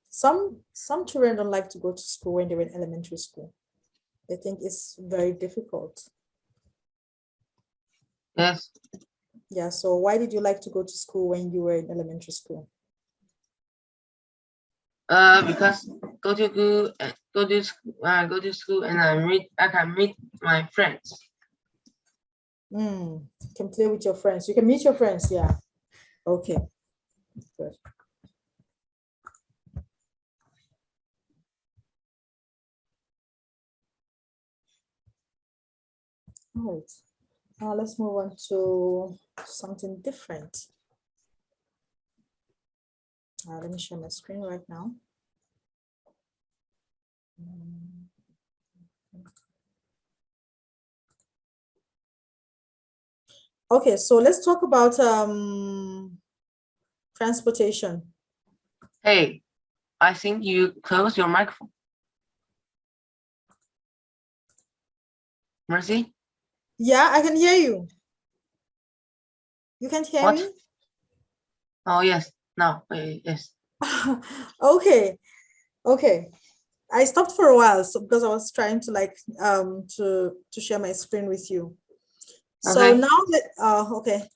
Speaker 3: Some children don't like to go to school when they were in elementary school. They think it's very difficult.
Speaker 4: Yes.
Speaker 3: Yeah, so why did you like to go to school when you were in elementary school?
Speaker 4: Because go to school and I can meet my friends.
Speaker 3: You can play with your friends. You can meet your friends, yeah. Okay, good. All right. Now let's move on to something different. Let me share my screen right now. Okay, so let's talk about transportation.
Speaker 4: Hey, I think you close your microphone. Mercy?
Speaker 3: Yeah, I can hear you. You can't hear
Speaker 4: What?
Speaker 3: me?
Speaker 4: Oh, yes. No, yes.
Speaker 3: Okay, okay. I stopped for a while because I was trying to like to share my screen with you. So
Speaker 4: Okay.
Speaker 3: now that okay,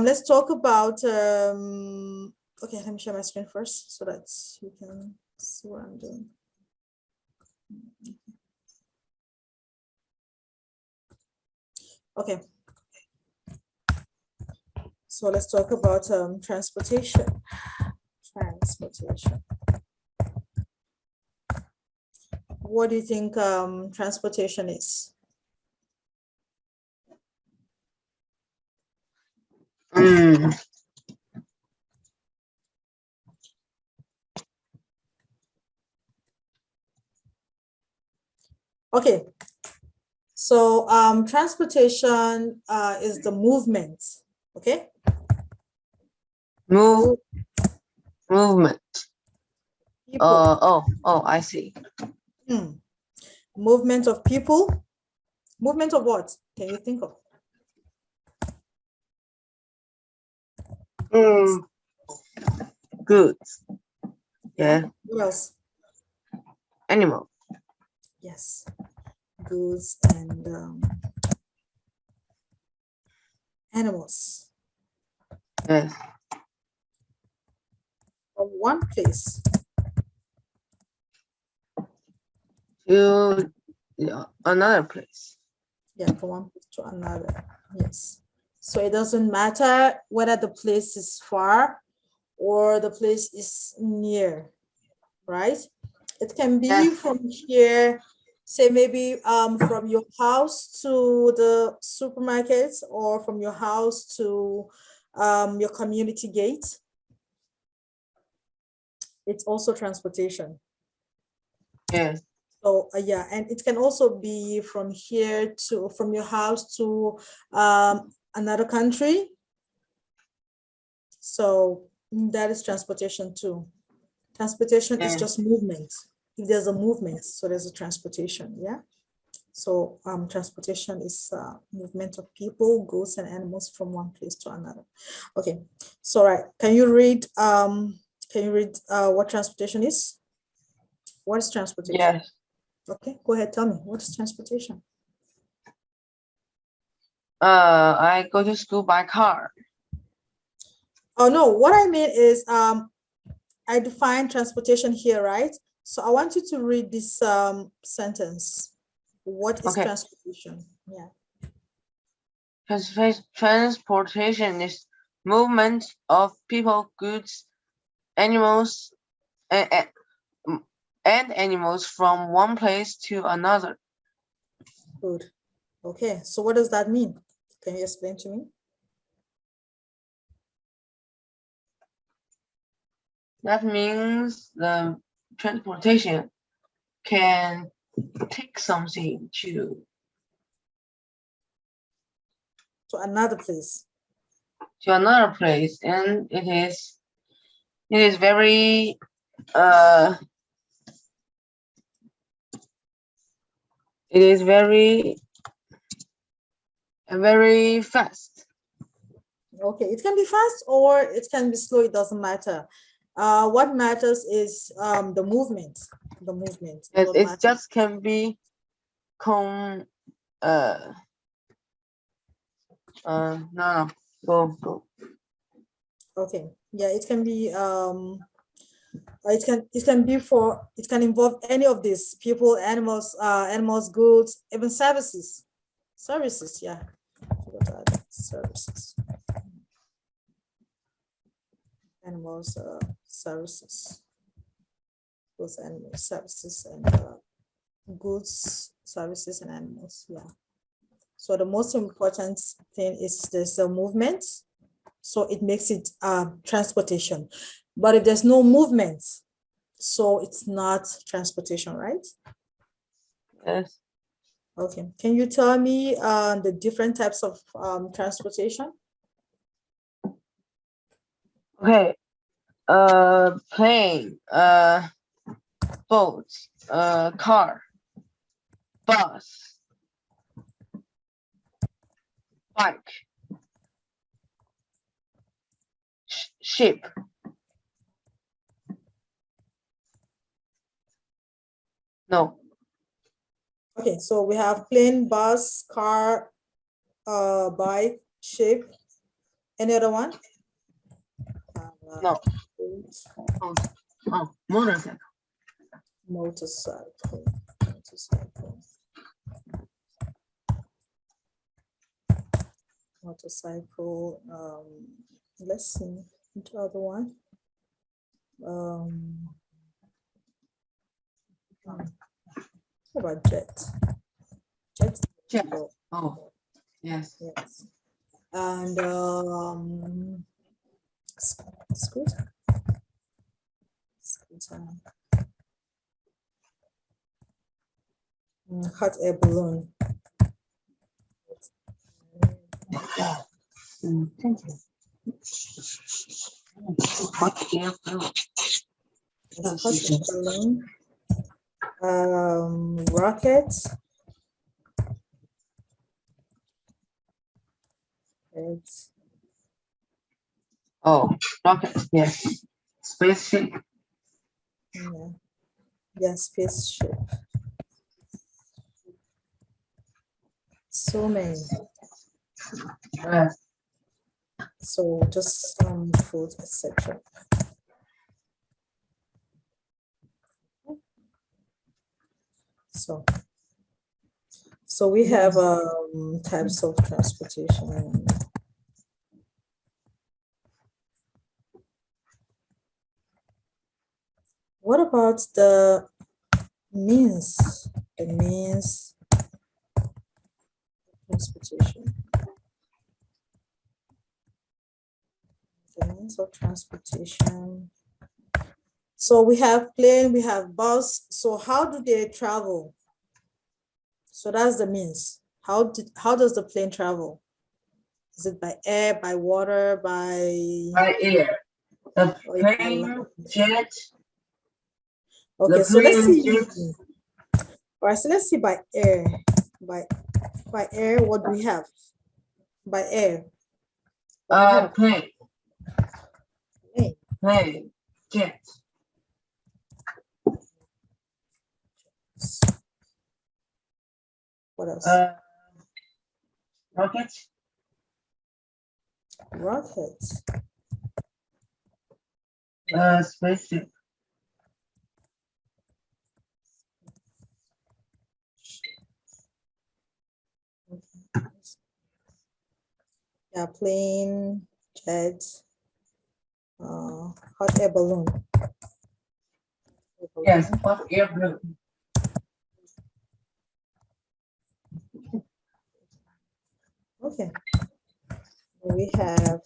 Speaker 3: let's talk about okay, let me share my screen first so that you can see what I'm doing. Okay. So let's talk about transportation. Transportation. What do you think transportation is?
Speaker 4: Mm.
Speaker 3: Okay. So transportation is the movement. Okay.
Speaker 4: Movement.
Speaker 3: People.
Speaker 4: Oh, I see.
Speaker 3: Movement of people. Movement of what? Can you think of?
Speaker 4: Goods. Yeah.
Speaker 3: What else?
Speaker 4: Animal.
Speaker 3: Yes. Goods and animals.
Speaker 4: Yes.
Speaker 3: From one place.
Speaker 4: To another place.
Speaker 3: Yeah, from one place to another. Yes. So it doesn't matter whether the place is far or the place is near, right? It can be
Speaker 4: Yes.
Speaker 3: from here, say maybe from your house to the supermarket or from your house to your community gate. It's also transportation.
Speaker 4: Yes.
Speaker 3: So yeah, and it can also be from here to from your house to another country. So that is transportation too. Transportation is
Speaker 4: Yes.
Speaker 3: just movement. If there's a movement, so there's a transportation. Yeah. So transportation is movement of people, goods, and animals from one place to another. Okay. So right, can you read what transportation is? What is transportation?
Speaker 4: Yes.
Speaker 3: Okay, go ahead, tell me, what is transportation?
Speaker 4: I go to school by car.
Speaker 3: Oh no, what I mean is I define transportation here, right? So I want you to read this sentence. What is
Speaker 4: Okay.
Speaker 3: transportation? Yeah.
Speaker 4: Transportation is movement of people, goods, animals, and animals from one place to another.
Speaker 3: Good. Okay, so what does that mean? Can you explain to me?
Speaker 4: That means the transportation can take something to
Speaker 3: Another place.
Speaker 4: another place, and it is very it is very fast.
Speaker 3: Okay, it can be fast or it can be slow, it doesn't matter. What matters is the movement. The movement.
Speaker 4: It just can be no, go.
Speaker 3: Okay, yeah, it can be it can involve any of these: people, animals, goods, even services. Services, yeah. What are the services? Animals, services. Both animals, services, and goods, services, and animals. Yeah. So the most important thing is there's a movement. So it makes it transportation. But if there's no movement, so it's not transportation, right?
Speaker 4: Yes.
Speaker 3: Okay. Can you tell me the different types of transportation?
Speaker 4: Okay. Plane, boat, car, bus, bike, ship. No.
Speaker 3: Okay, so we have plane, bus, car, bike, ship. Any other one?
Speaker 4: No.
Speaker 3: Boat,
Speaker 4: Oh, motorcycle.
Speaker 3: motorcycle. Motorcycle. Let's see the other one. How about jet? Jet.
Speaker 4: Jet. Oh, yes.
Speaker 3: Yes. And scooter. Scooter. Hot air balloon.
Speaker 4: Thank you. Hot air balloon.
Speaker 3: Hot air balloon. Rocket. It's
Speaker 4: Oh, rocket. Yes. Spaceship.
Speaker 3: yeah, spaceship. So many. So just food, etc. So we have types of transportation. What about the means? The means of transportation. The means of transportation. So we have plane, we have bus. So how do they travel? So that's the means. How does the plane travel? Is it by air, by water,
Speaker 4: By air. The plane, jet.
Speaker 3: Okay,
Speaker 4: The
Speaker 3: so let's
Speaker 4: plane,
Speaker 3: see.
Speaker 4: jet.
Speaker 3: All right, so let's see by air. By air, what do we have? By air.
Speaker 4: Plane.
Speaker 3: Plane.
Speaker 4: Plane, jet.
Speaker 3: What else?
Speaker 4: Rocket.
Speaker 3: Rocket.
Speaker 4: Spaceship.
Speaker 3: Yeah, plane, jet, hot air balloon.
Speaker 4: Yes, hot air balloon.
Speaker 3: Okay. We have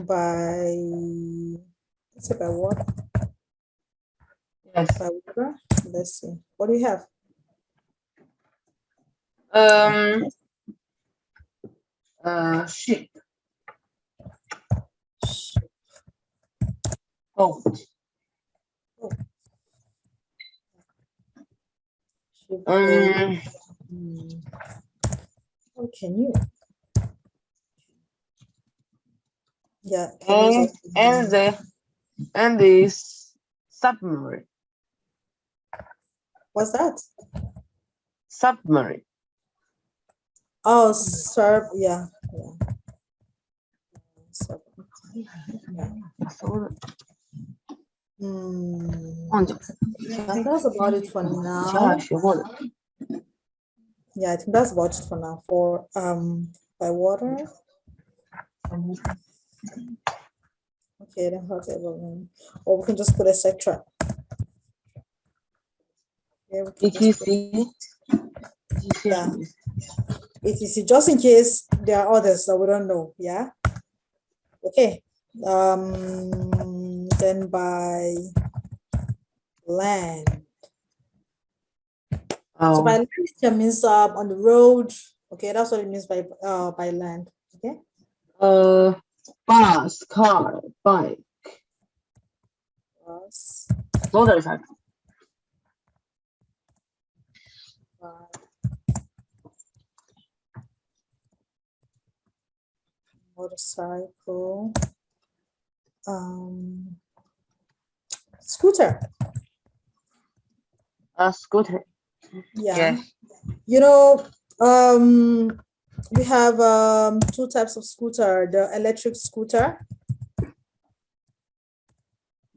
Speaker 3: by, let's say by water.
Speaker 4: Yes.
Speaker 3: By water. Let's see. What do we have?
Speaker 4: Ship. Boat.
Speaker 3: How can you? Yeah.
Speaker 4: And this submarine.
Speaker 3: What's that?
Speaker 4: Submarine.
Speaker 3: Oh, yeah. That's about it for now. Yeah, I think that's about it for now. For by water. Okay, then hot air balloon. Or we can just put etc. Yeah,
Speaker 4: ETC.
Speaker 3: Yeah. ETC, just in case there are others that we don't know. Yeah. Okay. Then by land. So by land it means on the road. Okay, that's what it means by land. Okay.
Speaker 4: Bus, car, bike,
Speaker 3: Bus,
Speaker 4: motorcycle,
Speaker 3: bike, motorcycle, scooter.
Speaker 4: a scooter.
Speaker 3: Yeah.
Speaker 4: Yes.
Speaker 3: You know, we have two types of scooter, the electric scooter.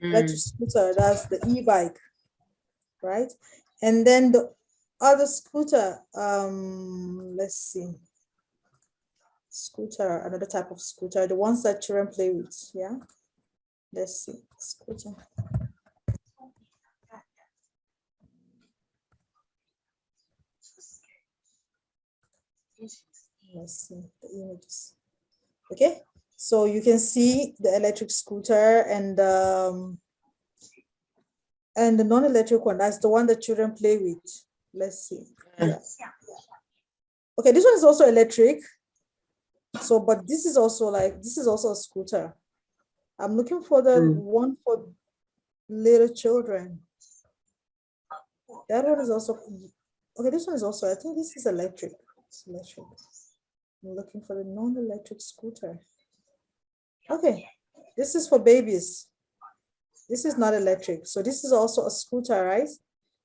Speaker 3: Electric scooter, that's the e-bike, right? And then the other scooter, let's see. Scooter, another type of scooter, the ones that children play with, yeah? Let's see, scooter. Let's see the images. Okay, so you can see the electric scooter and the non-electric one. That's the one that children play with. Let's see. Yeah. Okay, this one is also electric. So, but this is also a scooter. I'm looking for the one for little children. That one is also okay. This one is also. I think this is electric. It's electric. I'm looking for the non-electric scooter. Okay, this is for babies. This is not electric. So this is also a scooter, right?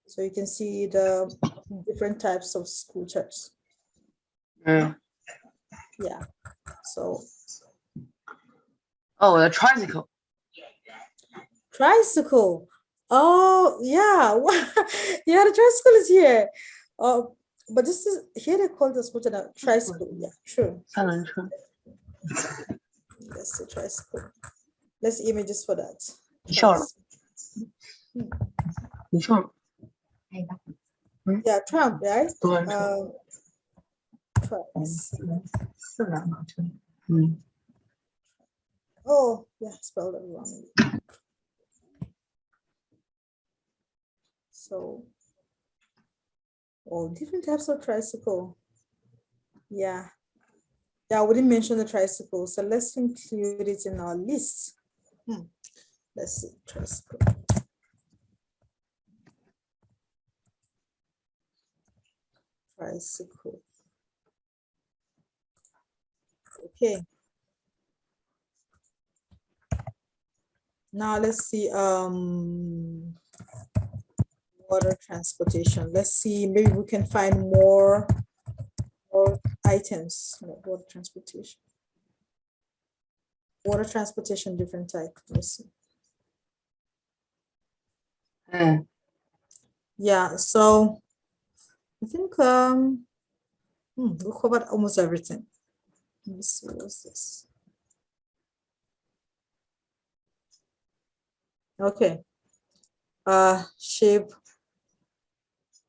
Speaker 3: So you can see the different types of scooters. Yeah. So.
Speaker 4: Oh, a tricycle.
Speaker 3: Tricycle. Oh, yeah. Yeah, the tricycle is here. But this is here they call the scooter now tricycle. Yeah, true. Let's see tricycle. Let's see images for that.
Speaker 4: Sure. Sure.
Speaker 3: Yeah, tram, right? Oh, yeah, spelled it wrong. So, oh, different types of tricycle. Yeah. Yeah, we didn't mention the tricycle, so let's include it in our list. Let's see, tricycle. Tricycle. Okay. Now let's see water transportation. Let's see, maybe we can find more items like water transportation. Water transportation, different type. Let's see. Yeah, so I think we covered almost everything. Let me see, what's this? Okay. Shape.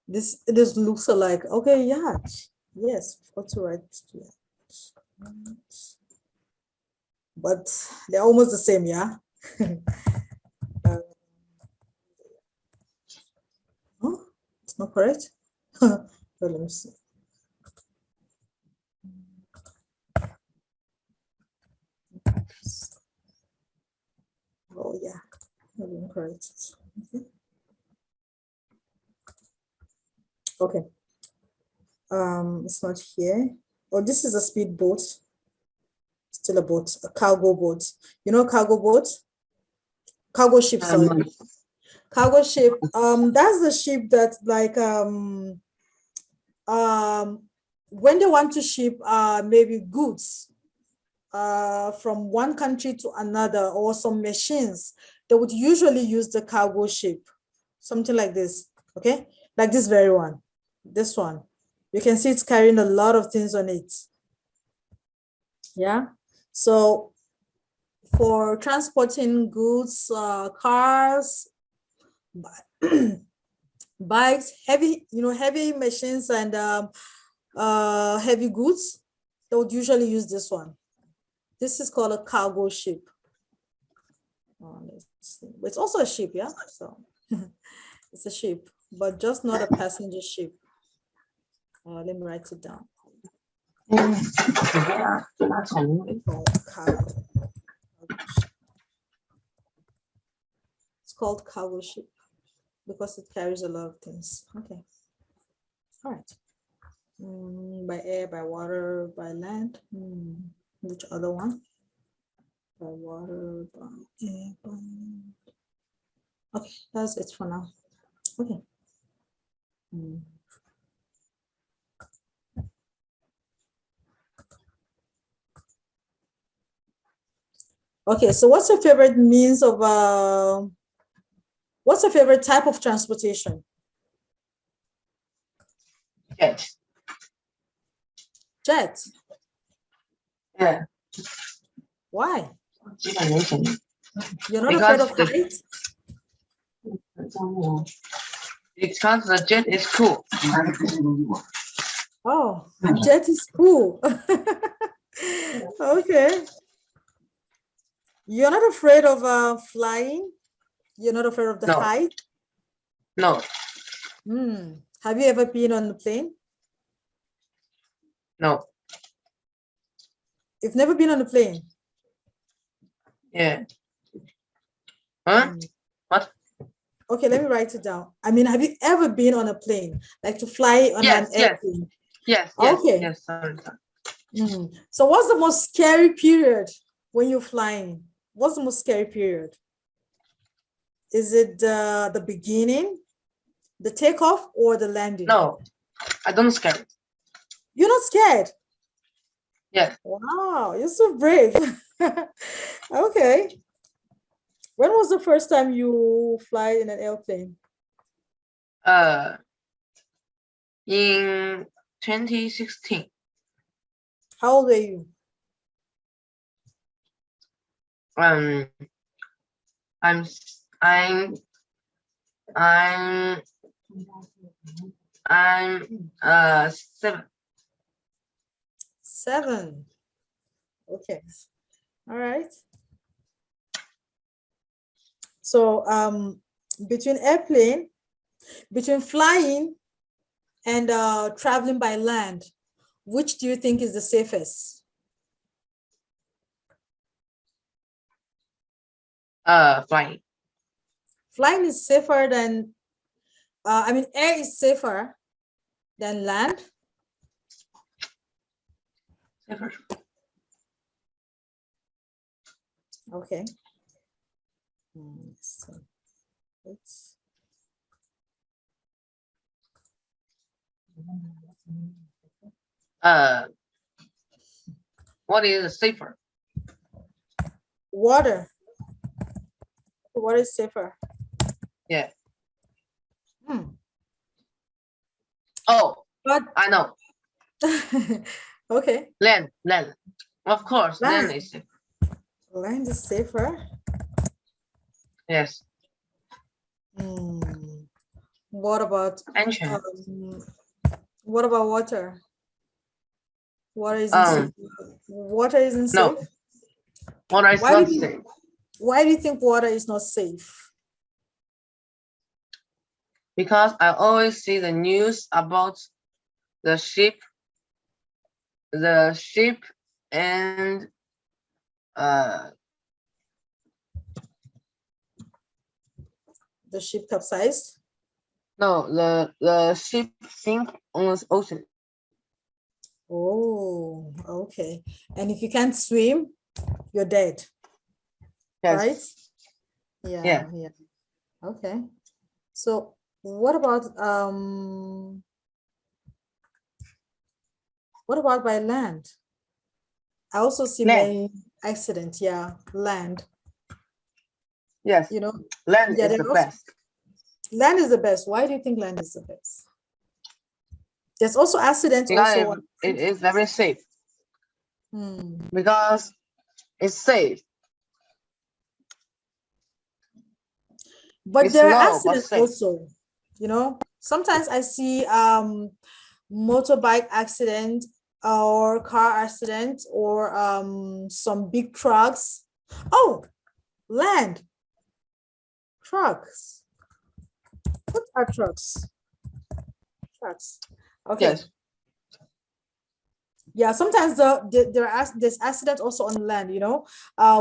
Speaker 3: This looks alike. Okay, yeah. Yes, what to write? Yeah. But they're almost the same, yeah. Oh, it's not correct. Well, let me see. Oh yeah, I didn't correct it. Okay. It's not here. Oh, this is a speedboat. Still a boat, a cargo boat. You know cargo boat? Cargo ship, sorry. Cargo ship. That's the ship that like when they want to ship maybe goods from one country to another or some machines, they would usually use the cargo ship, something like this. Okay, like this very one, this one. You can see it's carrying a lot of things on it. Yeah, so for transporting goods, cars, bikes, heavy, heavy machines and heavy goods, they would usually use this one. This is called a cargo ship. It's also a ship, yeah. So it's a ship, but just not a passenger ship. Let me write it down. Cargo. called cargo ship because it carries a lot of things. Okay. All right. By air, by water, by land. Which other one? By water, by air, by land. Okay, that's it for now. Okay. Okay, so what's your favorite means of what's your favorite type of transportation?
Speaker 4: Jet.
Speaker 3: Jet.
Speaker 4: Yeah.
Speaker 3: Why?
Speaker 4: Because
Speaker 3: You're not afraid of
Speaker 4: the-
Speaker 3: heights?
Speaker 4: Because the jet is cool.
Speaker 3: Oh, jet is cool. Okay. You're not afraid of flying? You're not afraid of the
Speaker 4: No.
Speaker 3: height?
Speaker 4: No,
Speaker 3: Have you ever been on the plane?
Speaker 4: no.
Speaker 3: You've never been on a plane?
Speaker 4: Yeah. Huh? What?
Speaker 3: Okay, let me write it down. I mean, have you ever been on a plane? Like to fly on
Speaker 4: Yes,
Speaker 3: an
Speaker 4: yes.
Speaker 3: airplane?
Speaker 4: Yes,
Speaker 3: Okay.
Speaker 4: yes, sorry.
Speaker 3: So what's the most scary period when you're flying? What's the most scary period? Is it the beginning, the takeoff, or the landing?
Speaker 4: No, I don't scare.
Speaker 3: You're not scared?
Speaker 4: Yeah.
Speaker 3: Wow, you're so brave. Okay. When was the first time you fly in an airplane?
Speaker 4: In 2016.
Speaker 3: How old were you?
Speaker 4: I'm 7.
Speaker 3: 7. Okay. All right. So between flying and traveling by land, which do you think is the safest?
Speaker 4: Flying.
Speaker 3: Flying is safer than, I mean, air is safer than land.
Speaker 4: Safer.
Speaker 3: Okay. So it's
Speaker 4: What is safer?
Speaker 3: water. Water is safer.
Speaker 4: Yeah.
Speaker 3: But
Speaker 4: I know.
Speaker 3: okay.
Speaker 4: Land. Of course, land is safer.
Speaker 3: Land is safer.
Speaker 4: Yes.
Speaker 3: What about
Speaker 4: Ancient.
Speaker 3: what about water? Water isn't safe. Water isn't
Speaker 4: No.
Speaker 3: safe.
Speaker 4: Water is not safe.
Speaker 3: Why do you think water is not safe?
Speaker 4: Because I always see the news about the ship and
Speaker 3: The ship capsized.
Speaker 4: no, the ship sink on the ocean.
Speaker 3: Oh, okay. And if you can't swim, you're dead.
Speaker 4: Yes.
Speaker 3: Right? Yeah. Okay. So what about by land? I also see many accidents. Yeah, land.
Speaker 4: Yes.
Speaker 3: You know,
Speaker 4: Land
Speaker 3: yeah,
Speaker 4: is the best.
Speaker 3: Land is the best. Why do you think land is the best? There's also accidents.
Speaker 4: Because it is very safe. Because it's safe.
Speaker 3: But
Speaker 4: It's
Speaker 3: there are
Speaker 4: slow, but
Speaker 3: accidents
Speaker 4: safe.
Speaker 3: also. You know, sometimes I see motorbike accident or car accident or some big trucks. Oh, land. Trucks. What are trucks? Trucks. Okay.
Speaker 4: Yes.
Speaker 3: Yeah, sometimes there's accidents also on land, you know,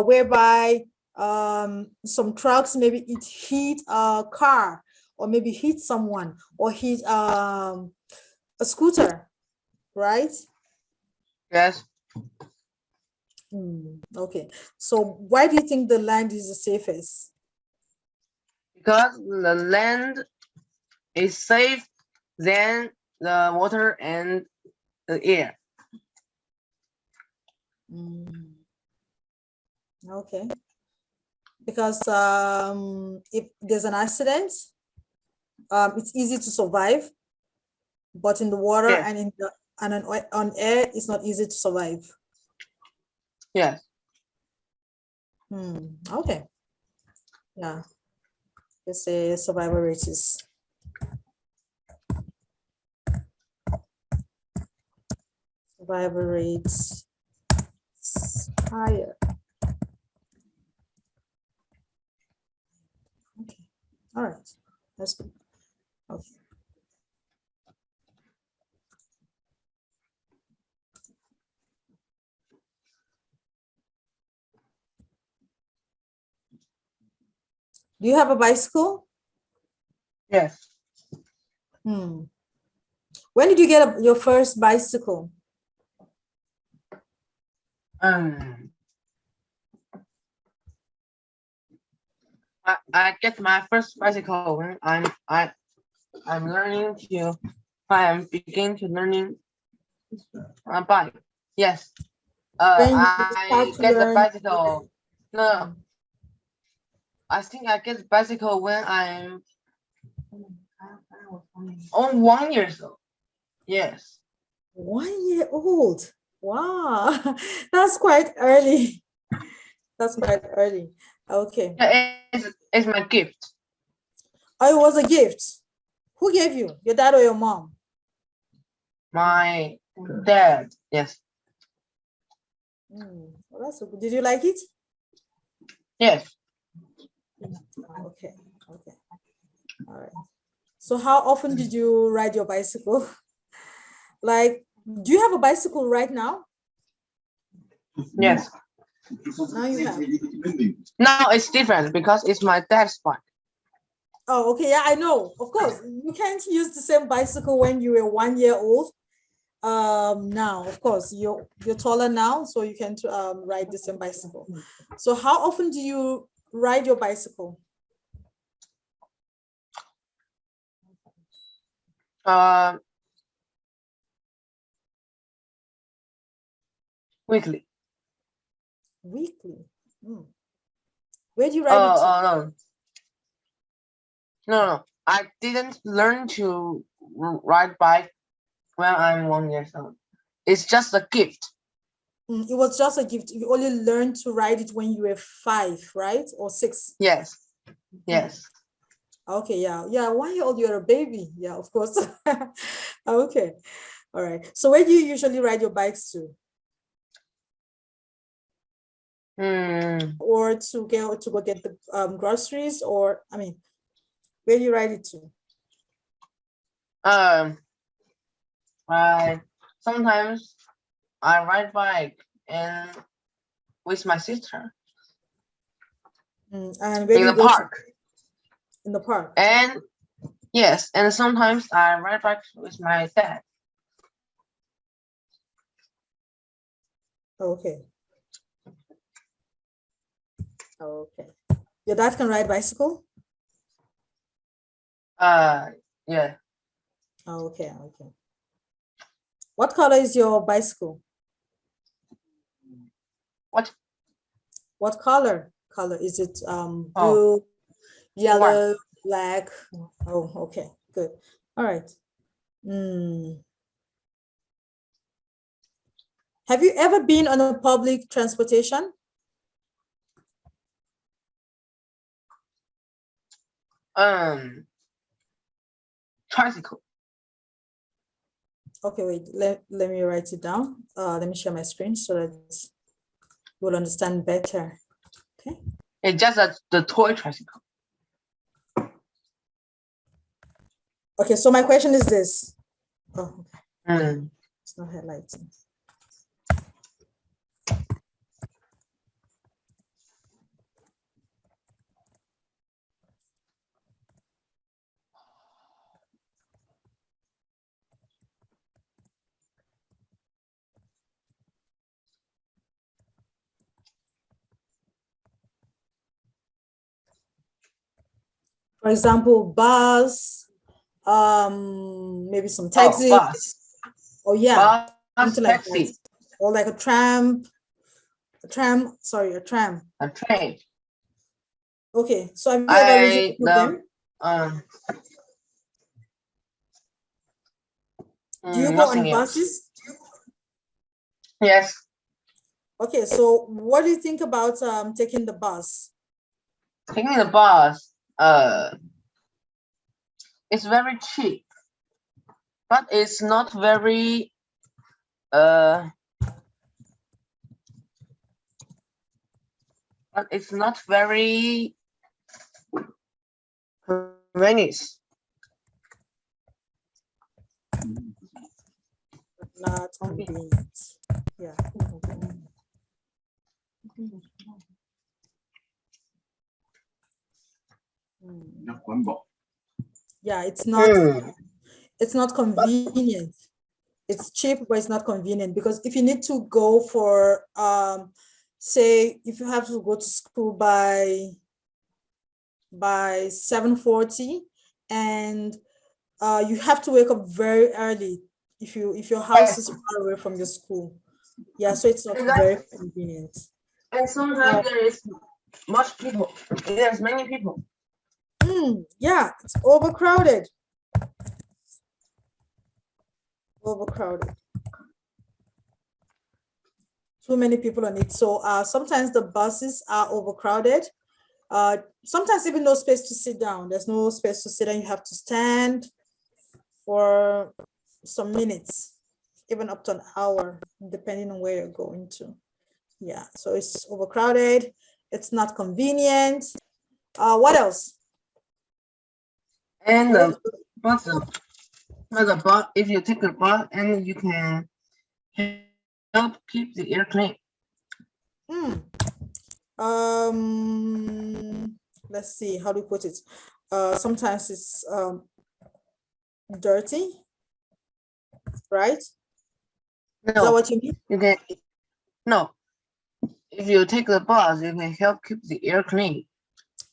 Speaker 3: whereby some trucks, maybe it hit a car, or maybe hit someone, or hit a scooter, right?
Speaker 4: Yes.
Speaker 3: Okay, so why do you think the land is the safest?
Speaker 4: Because the land is safe than the water and the air.
Speaker 3: Okay, because if there's an accident, it's easy to survive, but in the water
Speaker 4: Yes.
Speaker 3: and on air, it's not easy to survive.
Speaker 4: Yes.
Speaker 3: Okay, yeah, let's say survival rate is higher. Okay, all right, that's good. Okay. Do you have a bicycle?
Speaker 4: Yes.
Speaker 3: When did you get your first bicycle?
Speaker 4: I get my first bicycle when I'm begin to learning a bike. Yes.
Speaker 3: When you
Speaker 4: I
Speaker 3: start to
Speaker 4: get the
Speaker 3: learn.
Speaker 4: bicycle. No. I think I get the bicycle when I'm on 1 year old. Yes.
Speaker 3: 1 year old. Wow, that's quite early. That's quite early. Okay.
Speaker 4: Yeah, it's my gift.
Speaker 3: Oh, it was a gift. Who gave you? Your dad or your mom?
Speaker 4: My dad. Yes.
Speaker 3: Well, that's so good. Did you like it?
Speaker 4: Yes.
Speaker 3: Okay. Okay. All right. So how often did you ride your bicycle? Like, do you have a bicycle right now?
Speaker 4: Yes.
Speaker 3: Now you have.
Speaker 4: Now it's different because it's my dad's bike.
Speaker 3: Oh, okay. Yeah, I know. Of course, you can't use the same bicycle when you were 1 year old. Now, of course, you're taller now, so you can ride the same bicycle. So how often do you ride your bicycle?
Speaker 4: Weekly.
Speaker 3: Weekly. Where do you ride it to?
Speaker 4: No. I didn't learn to ride bike when I'm 1 year old. It's just a gift.
Speaker 3: It was just a gift. You only learned to ride it when you were 5, right? Or 6?
Speaker 4: Yes. Yes.
Speaker 3: Okay, yeah. 1 year old, you're a baby. Yeah, of course. Okay. All right. So where do you usually ride your bikes to? Or to go get the groceries, or I mean, where do you ride it to?
Speaker 4: Sometimes I ride bike and with my sister
Speaker 3: And where
Speaker 4: in
Speaker 3: do you
Speaker 4: the
Speaker 3: go
Speaker 4: park.
Speaker 3: In the park.
Speaker 4: And yes, and sometimes I ride bike with my dad.
Speaker 3: Okay. Okay. Your dad can ride bicycle?
Speaker 4: Yeah.
Speaker 3: Okay. What color is your bicycle? What color? Is it blue, yellow, black? Oh, okay, good. All right. Have you ever been on a public transportation?
Speaker 4: Tricycle.
Speaker 3: Okay, wait, let me write it down. Let me share my screen so that you'll understand better. Okay.
Speaker 4: It's just the toy tricycle.
Speaker 3: Okay, so my question is this. Oh, okay. It's not highlighting. For example, bus, maybe some taxi.
Speaker 4: Oh, bus.
Speaker 3: Oh yeah,
Speaker 4: Bus,
Speaker 3: something like
Speaker 4: taxi,
Speaker 3: that. Or like a tram, a tram.
Speaker 4: a train.
Speaker 3: Okay, so have you ever used one of them?
Speaker 4: Um,
Speaker 3: Do you go on
Speaker 4: nothing else.
Speaker 3: buses?
Speaker 4: Yes.
Speaker 3: Okay, so what do you think about taking the bus?
Speaker 4: Taking the bus, it's very cheap, but it's not very, but it's not very convenient.
Speaker 3: Not convenient. Yeah. Yeah, it's not convenient. It's cheap, but it's not convenient, because if you need to go for say if you have to go to school by 7:40, and you have to wake up very early if your house is far away from your school. Yeah, so it's not very convenient.
Speaker 4: And sometimes there is much people. There's many people.
Speaker 3: Yeah, it's overcrowded. Overcrowded. Too many people on it. So sometimes the buses are overcrowded. Sometimes even no space to sit down. There's no space to sit down. You have to stand for some minutes, even up to an hour, depending on where you're going to. Yeah, so it's overcrowded. It's not convenient. What else?
Speaker 4: And if you take a bus, and you can help keep the air clean.
Speaker 3: Let's see, how do you put it? Sometimes it's dirty, right?
Speaker 4: No,
Speaker 3: is that what you mean?
Speaker 4: You can no. If you take the bus, you can help keep the air clean.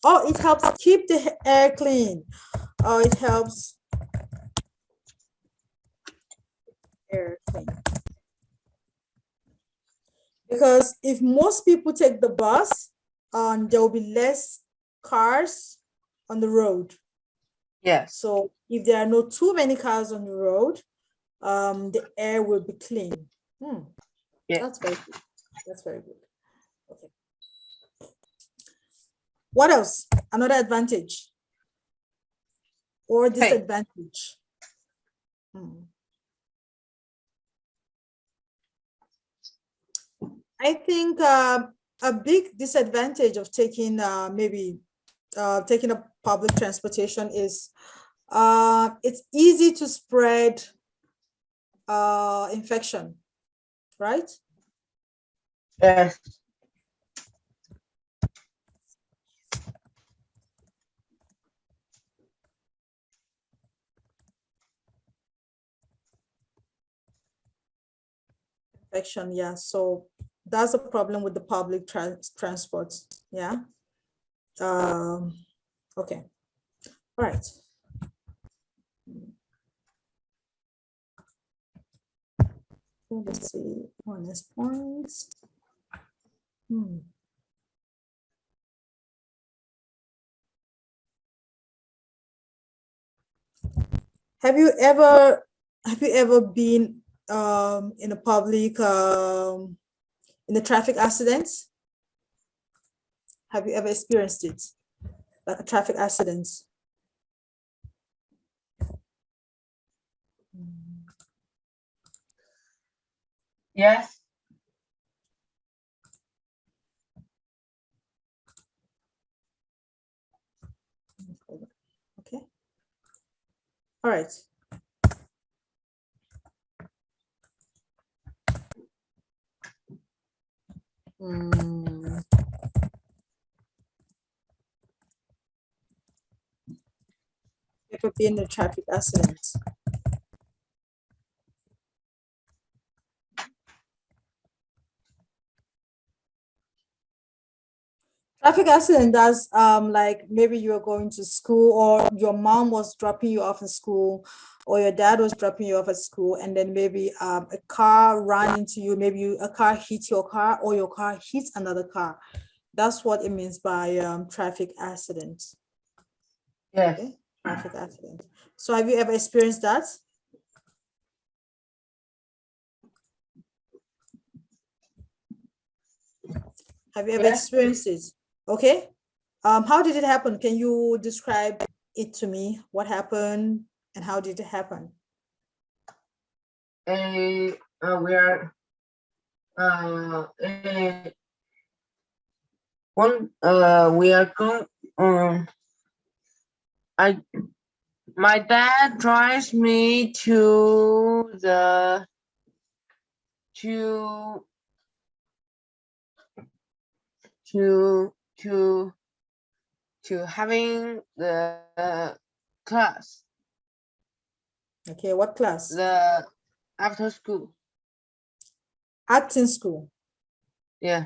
Speaker 3: Oh, it helps keep the air clean. Oh, it helps air clean. Because if most people take the bus, there will be less cars on the road.
Speaker 4: Yes.
Speaker 3: So if there are not too many cars on the road, the air will be clean.
Speaker 4: Yeah.
Speaker 3: That's very good. That's very good. Okay. What else? Another advantage or disadvantage? I think a big disadvantage of taking taking a public transportation is it's easy to spread infection, right?
Speaker 4: Yes.
Speaker 3: Infection, yeah. So that's a problem with the public transport. Yeah. Okay. All right. Let's see. Honest points. Have you ever been in a public in a traffic accident? Have you ever experienced it, like a traffic accident?
Speaker 4: Yes.
Speaker 3: Okay. All right. Ever been in a traffic accident? Traffic accident, that's like maybe you're going to school, or your mom was dropping you off in school, or your dad was dropping you off at school, and then maybe a car ran into you, maybe a car hits your car, or your car hits another car. That's what it means by traffic accident.
Speaker 4: Yes.
Speaker 3: Okay? Traffic accident. So have you ever experienced that? Have you ever
Speaker 4: Yes.
Speaker 3: experienced it? Okay. How did it happen? Can you describe it to me? What happened and how did it happen?
Speaker 4: We are we are going my dad drives me to the to having the class,
Speaker 3: Okay, what class?
Speaker 4: the after school.
Speaker 3: Acting school.
Speaker 4: Yeah.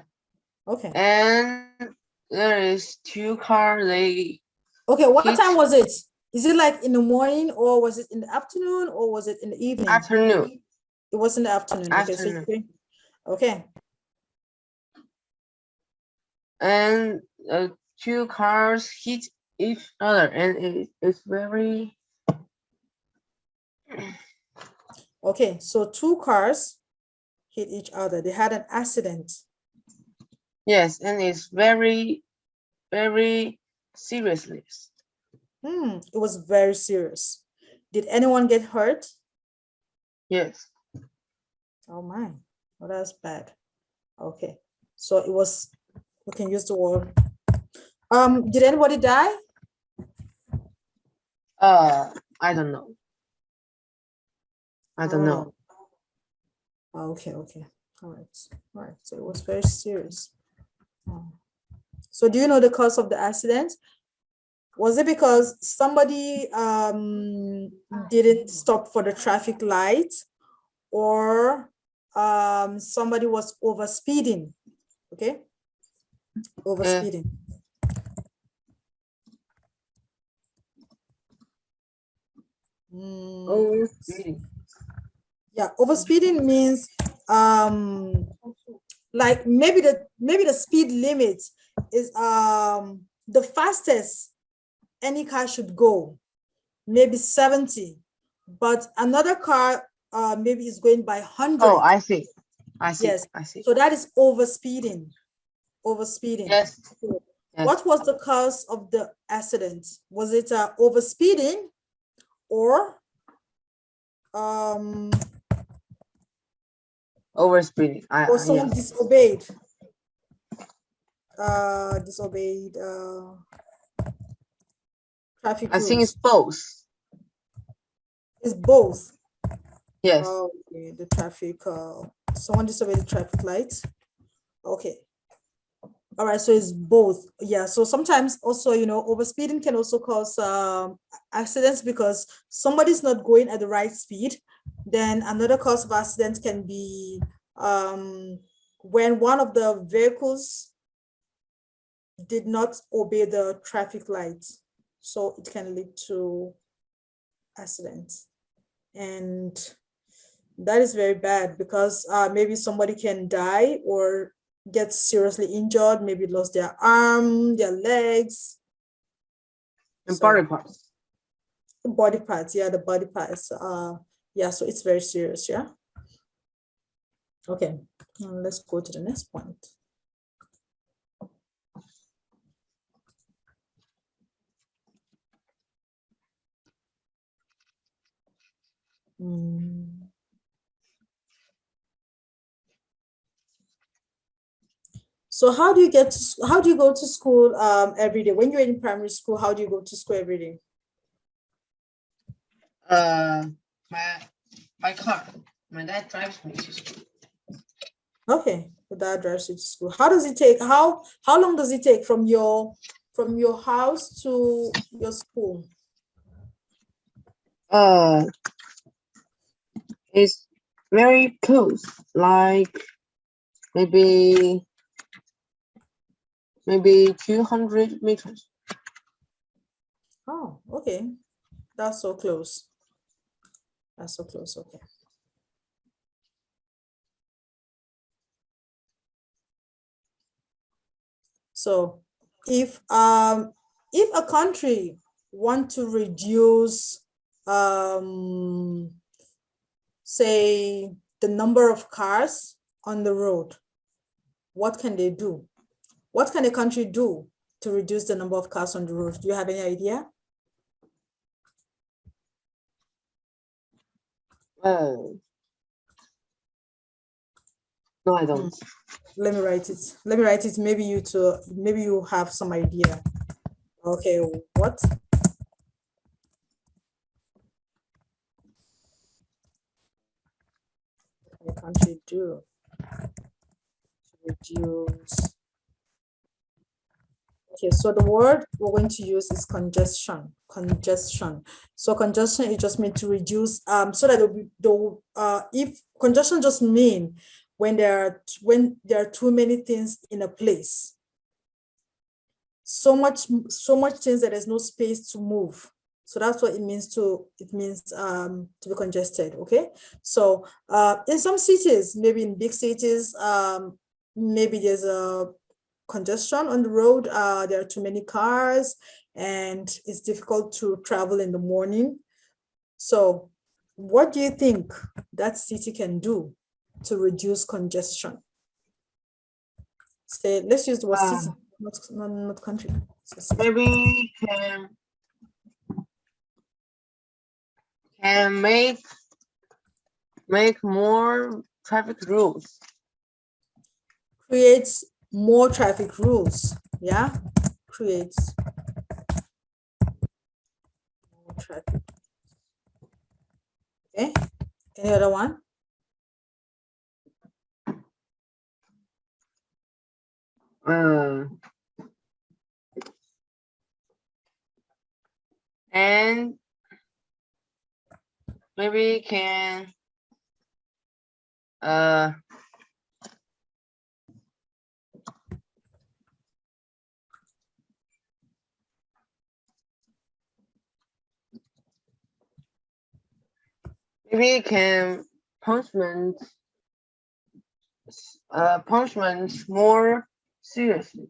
Speaker 3: Okay.
Speaker 4: And there is two cars. They
Speaker 3: Okay, what
Speaker 4: hit
Speaker 3: time was it? Is it like in the morning, or was it in the afternoon, or was it in the evening?
Speaker 4: afternoon.
Speaker 3: It was in the afternoon. Okay,
Speaker 4: Afternoon.
Speaker 3: so okay.
Speaker 4: And two cars hit each other, and it's very
Speaker 3: Okay, so two cars hit each other. They had an accident.
Speaker 4: yes, and it's very seriously.
Speaker 3: It was very serious. Did anyone get hurt?
Speaker 4: Yes.
Speaker 3: Oh my, oh, that's bad. Okay, so it was, we can use the word. Did anybody die?
Speaker 4: I don't know. I don't know.
Speaker 3: Okay, okay. All right. So it was very serious. So do you know the cause of the accident? Was it because somebody didn't stop for the traffic light, or somebody was over speeding? Okay, over speeding.
Speaker 4: Overspeeding.
Speaker 3: Yeah, overspeeding means like maybe the speed limit is the fastest any car should go, maybe 70, but another car maybe is going by 100.
Speaker 4: Oh, I see.
Speaker 3: Yes,
Speaker 4: I see.
Speaker 3: so that is overspeeding.
Speaker 4: Yes.
Speaker 3: What was the cause of the accident? Was it overspeeding, or
Speaker 4: Overspeeding.
Speaker 3: or someone
Speaker 4: Yes.
Speaker 3: disobeyed? Traffic
Speaker 4: I think it's
Speaker 3: rules?
Speaker 4: both.
Speaker 3: It's both.
Speaker 4: Yes.
Speaker 3: Okay, the traffic, someone disobeyed the traffic lights. Okay. All right, so it's both. Yeah, so sometimes also, overspeeding can also cause accidents because somebody's not going at the right speed. Then another cause of accident can be when one of the vehicles did not obey the traffic lights. So it can lead to accidents. And that is very bad because maybe somebody can die or get seriously injured, maybe lost their arm, their legs.
Speaker 4: And body parts.
Speaker 3: Body parts, yeah, the body parts. Yeah, so it's very serious, yeah. Okay, let's go to the next point. So how do you go to school every day? When you're in primary school, how do you go to school every day?
Speaker 4: My car. My dad drives me to school.
Speaker 3: Okay, your dad drives you to school. How does it take? How long does it take from your house to your school?
Speaker 4: It's very close. Like maybe maybe 200 meters.
Speaker 3: Oh, okay. That's so close. That's so close, okay. So if a country want to reduce say the number of cars on the road, what can they do? What can a country do to reduce the number of cars on the road? Do you have any idea?
Speaker 4: No, I don't.
Speaker 3: Let me write it. Let me write it. Maybe you have some idea. Okay, what? What can a country do to reduce? Okay, so the word we're going to use is congestion. Congestion. So congestion, it just means to reduce. So that if congestion just mean when there are too many things in a place. So much things that there's no space to move. So that's what it means to be congested. Okay. So in some cities, maybe in big cities, maybe there's a congestion on the road. There are too many cars and it's difficult to travel in the morning. So what do you think that city can do to reduce congestion? Say, let's use the word city, not country. So city.
Speaker 4: Maybe can make more traffic rules.
Speaker 3: Creates more traffic rules. Yeah, creates more traffic. Okay, any other one?
Speaker 4: And maybe can maybe can punishment more seriously.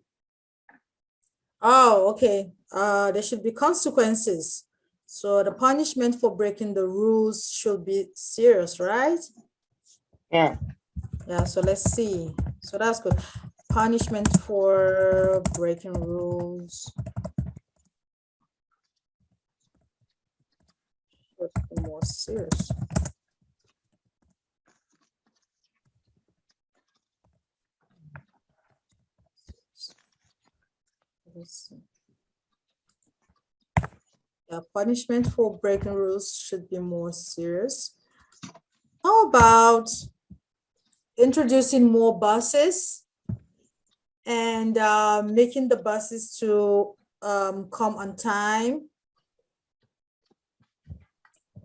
Speaker 3: Oh, okay. There should be consequences. So the punishment for breaking the rules should be serious, right?
Speaker 4: Yeah.
Speaker 3: Yeah, so let's see. So that's good. Punishment for breaking rules should be more serious. Let's see. Yeah, punishment for breaking rules should be more serious. How about introducing more buses and making the buses to come on time?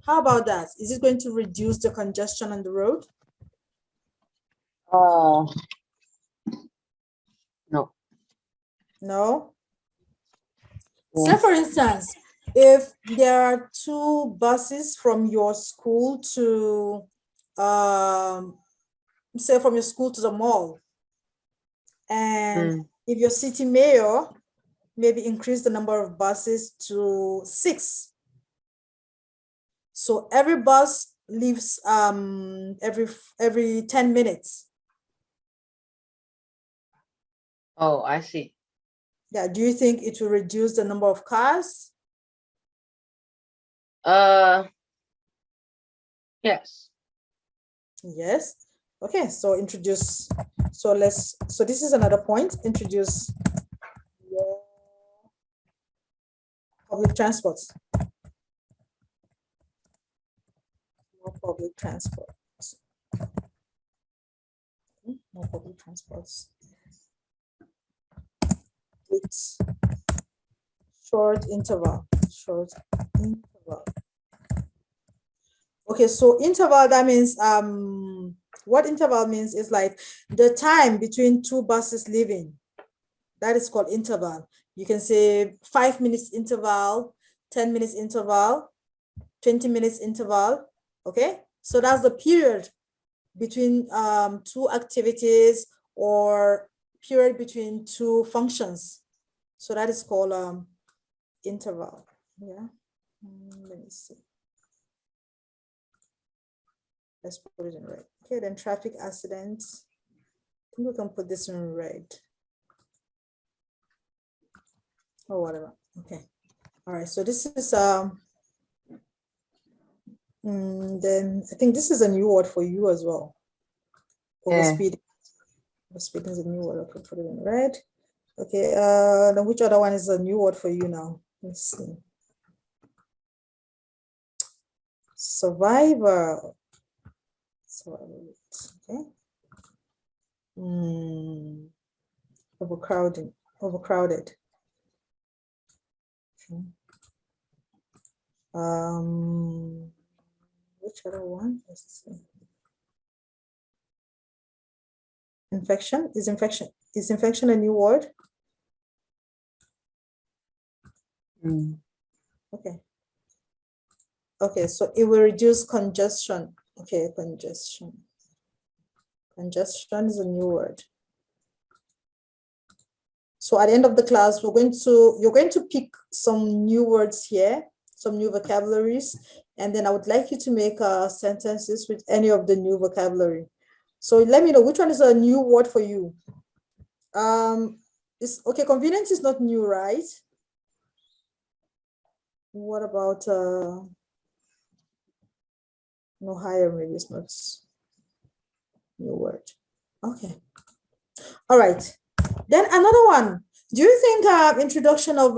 Speaker 3: How about that? Is it going to reduce the congestion on the road?
Speaker 4: No.
Speaker 3: No?
Speaker 4: Yeah.
Speaker 3: Say for instance, if there are two buses from your school to, say from your school to the mall, and if your city mayor maybe increase the number of buses to 6, so every bus leaves every 10 minutes.
Speaker 4: Oh, I see.
Speaker 3: Yeah, do you think it will reduce the number of cars?
Speaker 4: Yes.
Speaker 3: Yes. Okay, so introduce, so this is another point, introduce more public transport. More public transport. More public transports. With short interval. Okay, so interval, that means what interval means is like the time between two buses leaving. That is called interval. You can say 5 minutes interval, 10 minutes interval, 20 minutes interval. Okay, so that's the period between two activities or period between two functions. So that is called interval. Yeah. Let me see. Let's put it in red. Okay, then traffic accidents. I think we can put this in red. Or whatever. Okay. All right. So this is then I think this is a new word for you as well. Overspeed. Overspeed is a new word. Okay, put it in red. Okay. Then which other one is a new word for you now? Let's see. Survivor. Survivor. Okay. Overcrowding. Overcrowded. Okay. Which other one? Let's see. Infection. Is infection a new word? Okay. Okay, so it will reduce congestion. Okay, congestion. Congestion is a new word. So at the end of the class, you're going to pick some new words here, some new vocabularies, and then I would like you to make sentences with any of the new vocabulary. So let me know which one is a new word for you. It's okay. Convenience is not new, right? What about no higher? Maybe it's not new word. Okay. All right. Then another one. Do you think introduction of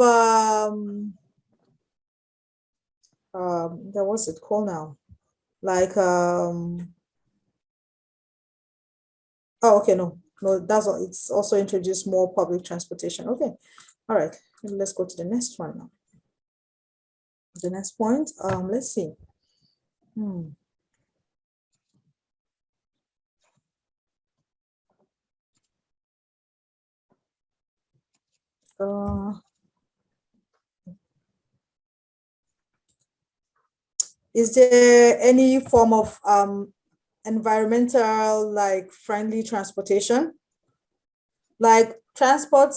Speaker 3: what's it called now? Like oh, okay, no, that's all. It's also introduced more public transportation. Okay. All right. Let's go to the next one now. The next point. Let's see. Is there any form of environmental, like friendly transportation, like transport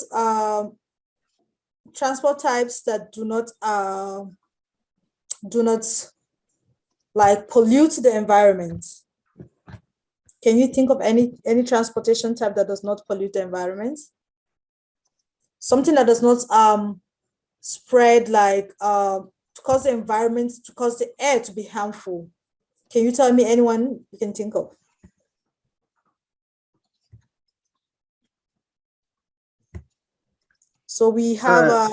Speaker 3: types that do not like pollute the environment? Can you think of any transportation type that does not pollute the environment? Something that does not spread like to cause the environment, to cause the air to be harmful. Can you tell me anyone you can think of? So we have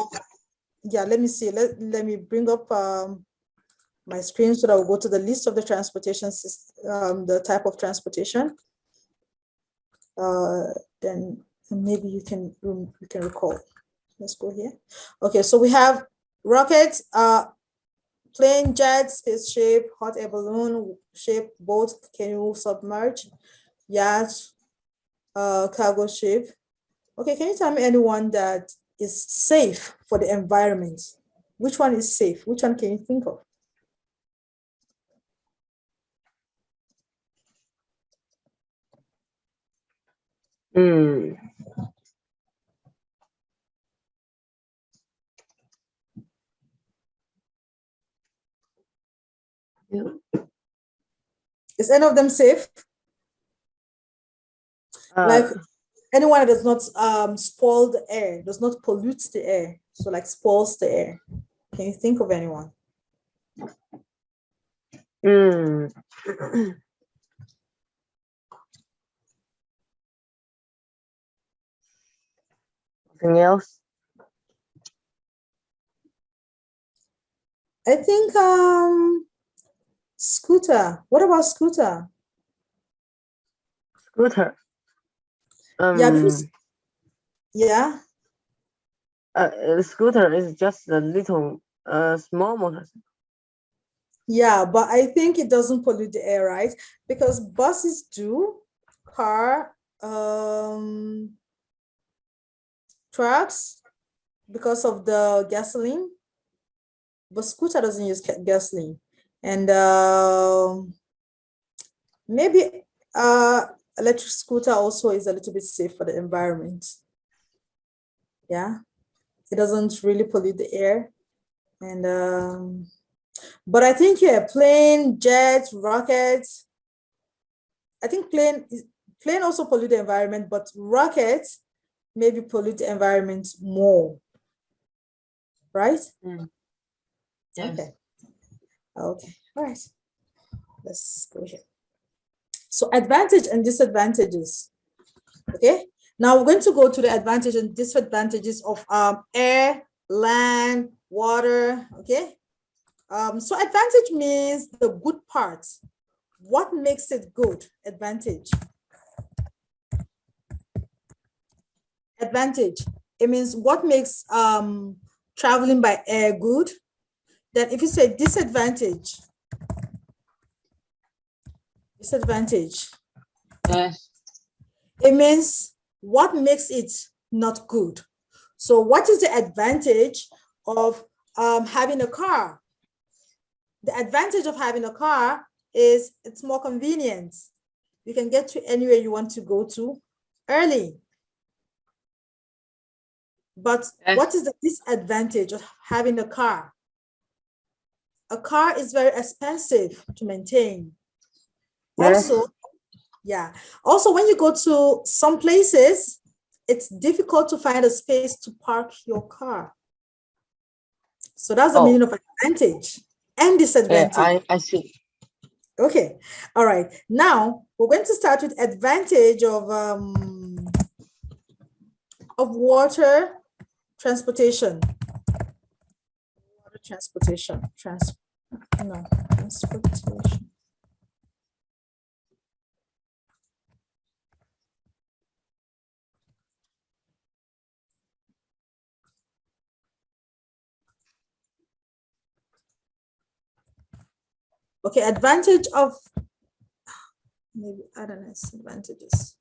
Speaker 3: yeah, let me see. Let me bring up my screen so that we'll go to the list of the transportation system, the type of transportation. Then maybe you can recall. Let's go here. Okay, so we have rockets, plane, jet, spaceship, hot air balloon, ship, boat, canoe, submerged, yacht, cargo ship. Okay, can you tell me anyone that is safe for the environment? Which one is safe? Which one can you think of? Is any of them safe? Like anyone that does not spoil the air, does not pollute the air, so like spoils the air. Can you think of anyone?
Speaker 4: Anything else?
Speaker 3: I think scooter. What about scooter?
Speaker 4: Scooter.
Speaker 3: Yeah.
Speaker 4: Scooter is just a little small motorcycle.
Speaker 3: Yeah, but I think it doesn't pollute the air, right? Because buses do, car, trucks because of the gasoline, but scooter doesn't use gasoline. And maybe electric scooter also is a little bit safe for the environment. Yeah, it doesn't really pollute the air. And but I think, yeah, plane, jet, rockets. I think plane also pollute the environment, but rockets maybe pollute the environment more, right?
Speaker 4: Yes.
Speaker 3: Okay. Okay. All right. Let's go here. So advantage and disadvantages. Okay. Now we're going to go to the advantage and disadvantages of air, land, water. Okay. So advantage means the good parts. What makes it good? Advantage. Advantage. It means what makes traveling by air good. Then if you say disadvantage,
Speaker 4: Yes.
Speaker 3: it means what makes it not good. So what is the advantage of having a car? The advantage of having a car is it's more convenient. You can get to anywhere you want to go to early. But
Speaker 4: Yes.
Speaker 3: what is the disadvantage of having a car? A car is very expensive to maintain.
Speaker 4: Yes.
Speaker 3: Also, yeah. Also, when you go to some places, it's difficult to find a space to park your car. So that's the meaning of advantage and disadvantage.
Speaker 4: Yeah, I see.
Speaker 3: Okay. All right. Now we're going to start with advantage of water transportation. Water transportation. Transportation. Okay, advantage of, maybe, I don't know, advantages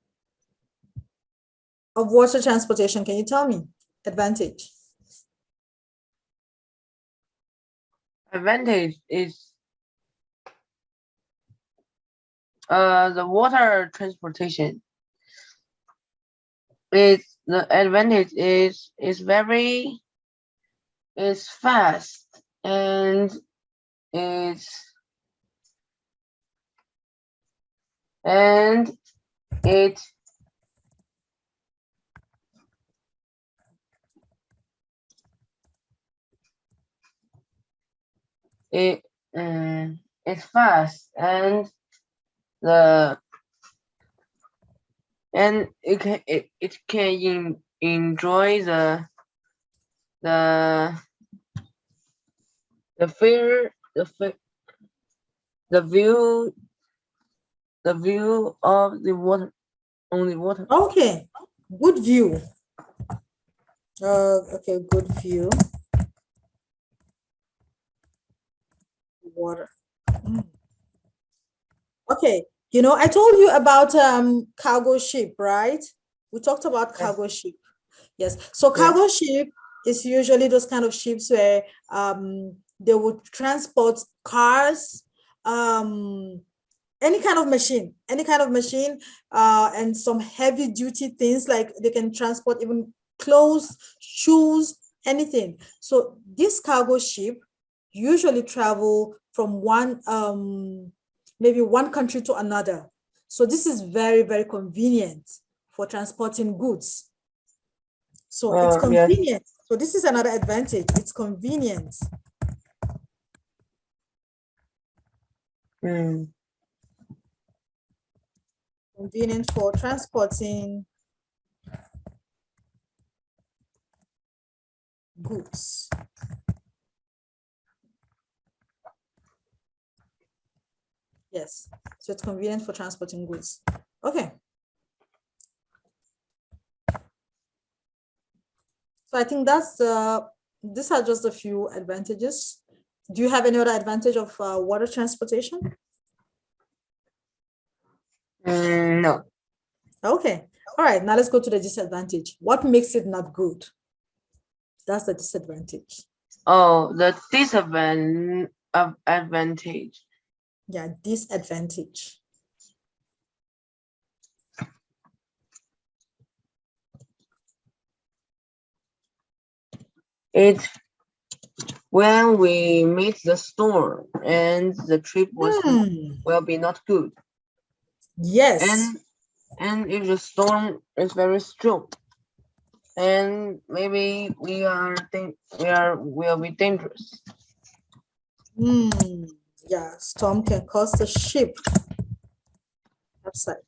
Speaker 3: of water transportation. Can you tell me? Advantage.
Speaker 4: Advantage is the water transportation. It's the advantage is fast and it's it it's fast and it can enjoy the view of the water on the water.
Speaker 3: Okay, good view. Okay, good view. Water. Okay, you know, I told you about cargo ship, right? We talked about cargo ship. Yes. So cargo ship is usually those kind of ships where they would transport cars, any kind of machine, and some heavy duty things, like they can transport even clothes, shoes, anything. So this cargo ship usually travel from maybe one country to another. So this is very, very convenient for transporting goods. So it's convenient. Yes. So this is another advantage. It's convenient. Convenient for transporting goods. Yes, so it's convenient for transporting goods. Okay. So I think that's these are just a few advantages. Do you have any other advantage of water transportation?
Speaker 4: No.
Speaker 3: Okay. All right, now let's go to the disadvantage. What makes it not good? That's the disadvantage.
Speaker 4: Oh, the disadvantage.
Speaker 3: Yeah, disadvantage.
Speaker 4: It when we meet the storm and the trip will be not good.
Speaker 3: Yes.
Speaker 4: And if the storm is very strong, and maybe will be dangerous.
Speaker 3: Yeah, storm can cause the ship upside.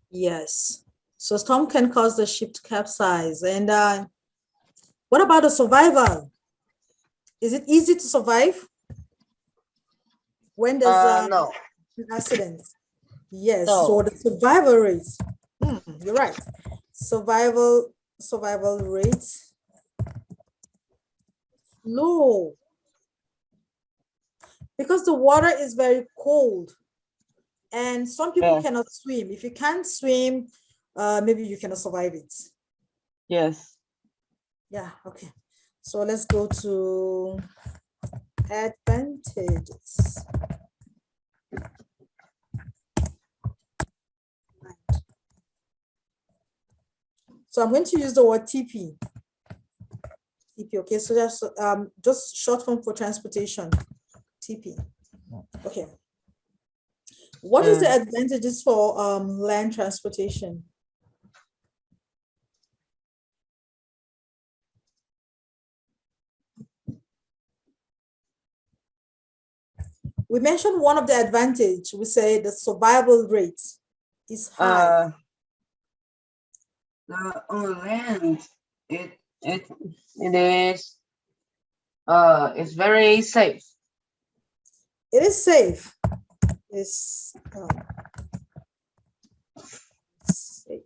Speaker 3: Yes. So storm can cause the ship to capsize. And what about the survival? Is it easy to survive when there's
Speaker 4: No.
Speaker 3: an accident? Yes.
Speaker 4: No.
Speaker 3: So the survival rate. You're right. Survival rate low because the water is very cold, and some people cannot swim. If you can't swim, maybe you cannot survive it.
Speaker 4: Yes.
Speaker 3: Yeah. Okay. So let's go to advantages. So I'm going to use the word TP. TP, okay, so just short form for transportation, TP. Okay. What is the advantages for land transportation? We mentioned one of the advantage. We say the survival rate is high.
Speaker 4: On land, it is it's very safe.
Speaker 3: It is safe. It's safe.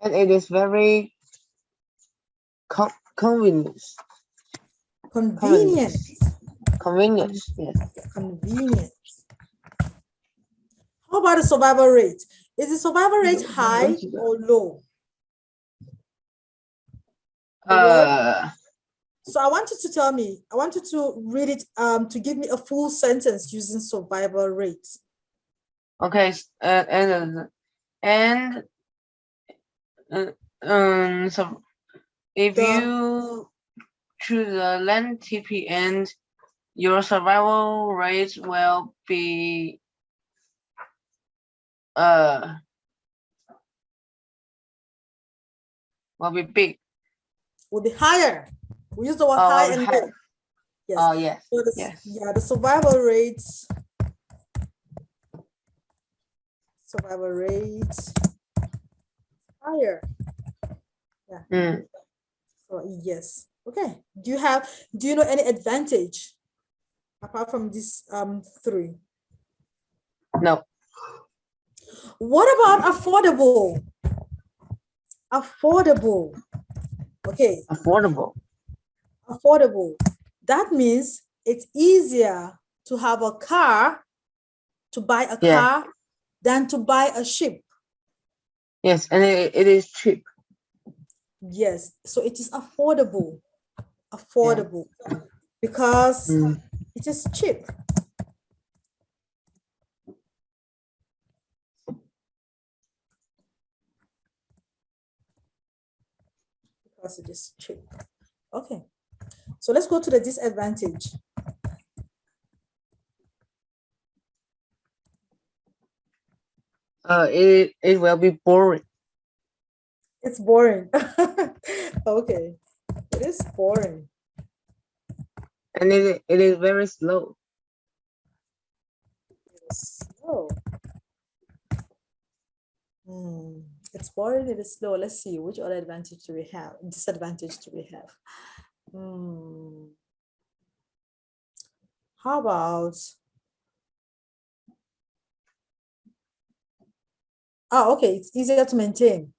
Speaker 4: And it is very convenient.
Speaker 3: Convenient.
Speaker 4: Convenience, yes.
Speaker 3: Convenient. How about the survival rate? Is the survival rate high or low? So I want you to tell me, I want you to read it to give me a full sentence using survival rate.
Speaker 4: Okay, so if you choose a land TP and your survival rate will be big.
Speaker 3: Will be higher. We use the word high and low. Yes.
Speaker 4: Oh yes.
Speaker 3: So
Speaker 4: Yes.
Speaker 3: Yeah, the survival rates. Survival rates higher. Yeah. So yes. Okay. Do you know any advantage apart from these three?
Speaker 4: No.
Speaker 3: What about affordable? Affordable. Okay.
Speaker 4: Affordable.
Speaker 3: Affordable. That means it's easier to have a car, to buy a car, than to buy a ship.
Speaker 4: Yes, and it is cheap.
Speaker 3: Yes, so it is affordable. Affordable because it is cheap. Because it is cheap. Okay, so let's go to the disadvantage.
Speaker 4: It will be boring.
Speaker 3: It's boring. Okay, it is boring.
Speaker 4: And it is very slow.
Speaker 3: Slow. It's boring, it is slow. Let's see, which other advantage do we have? Disadvantage do we have? How about, okay, it's easier to maintain.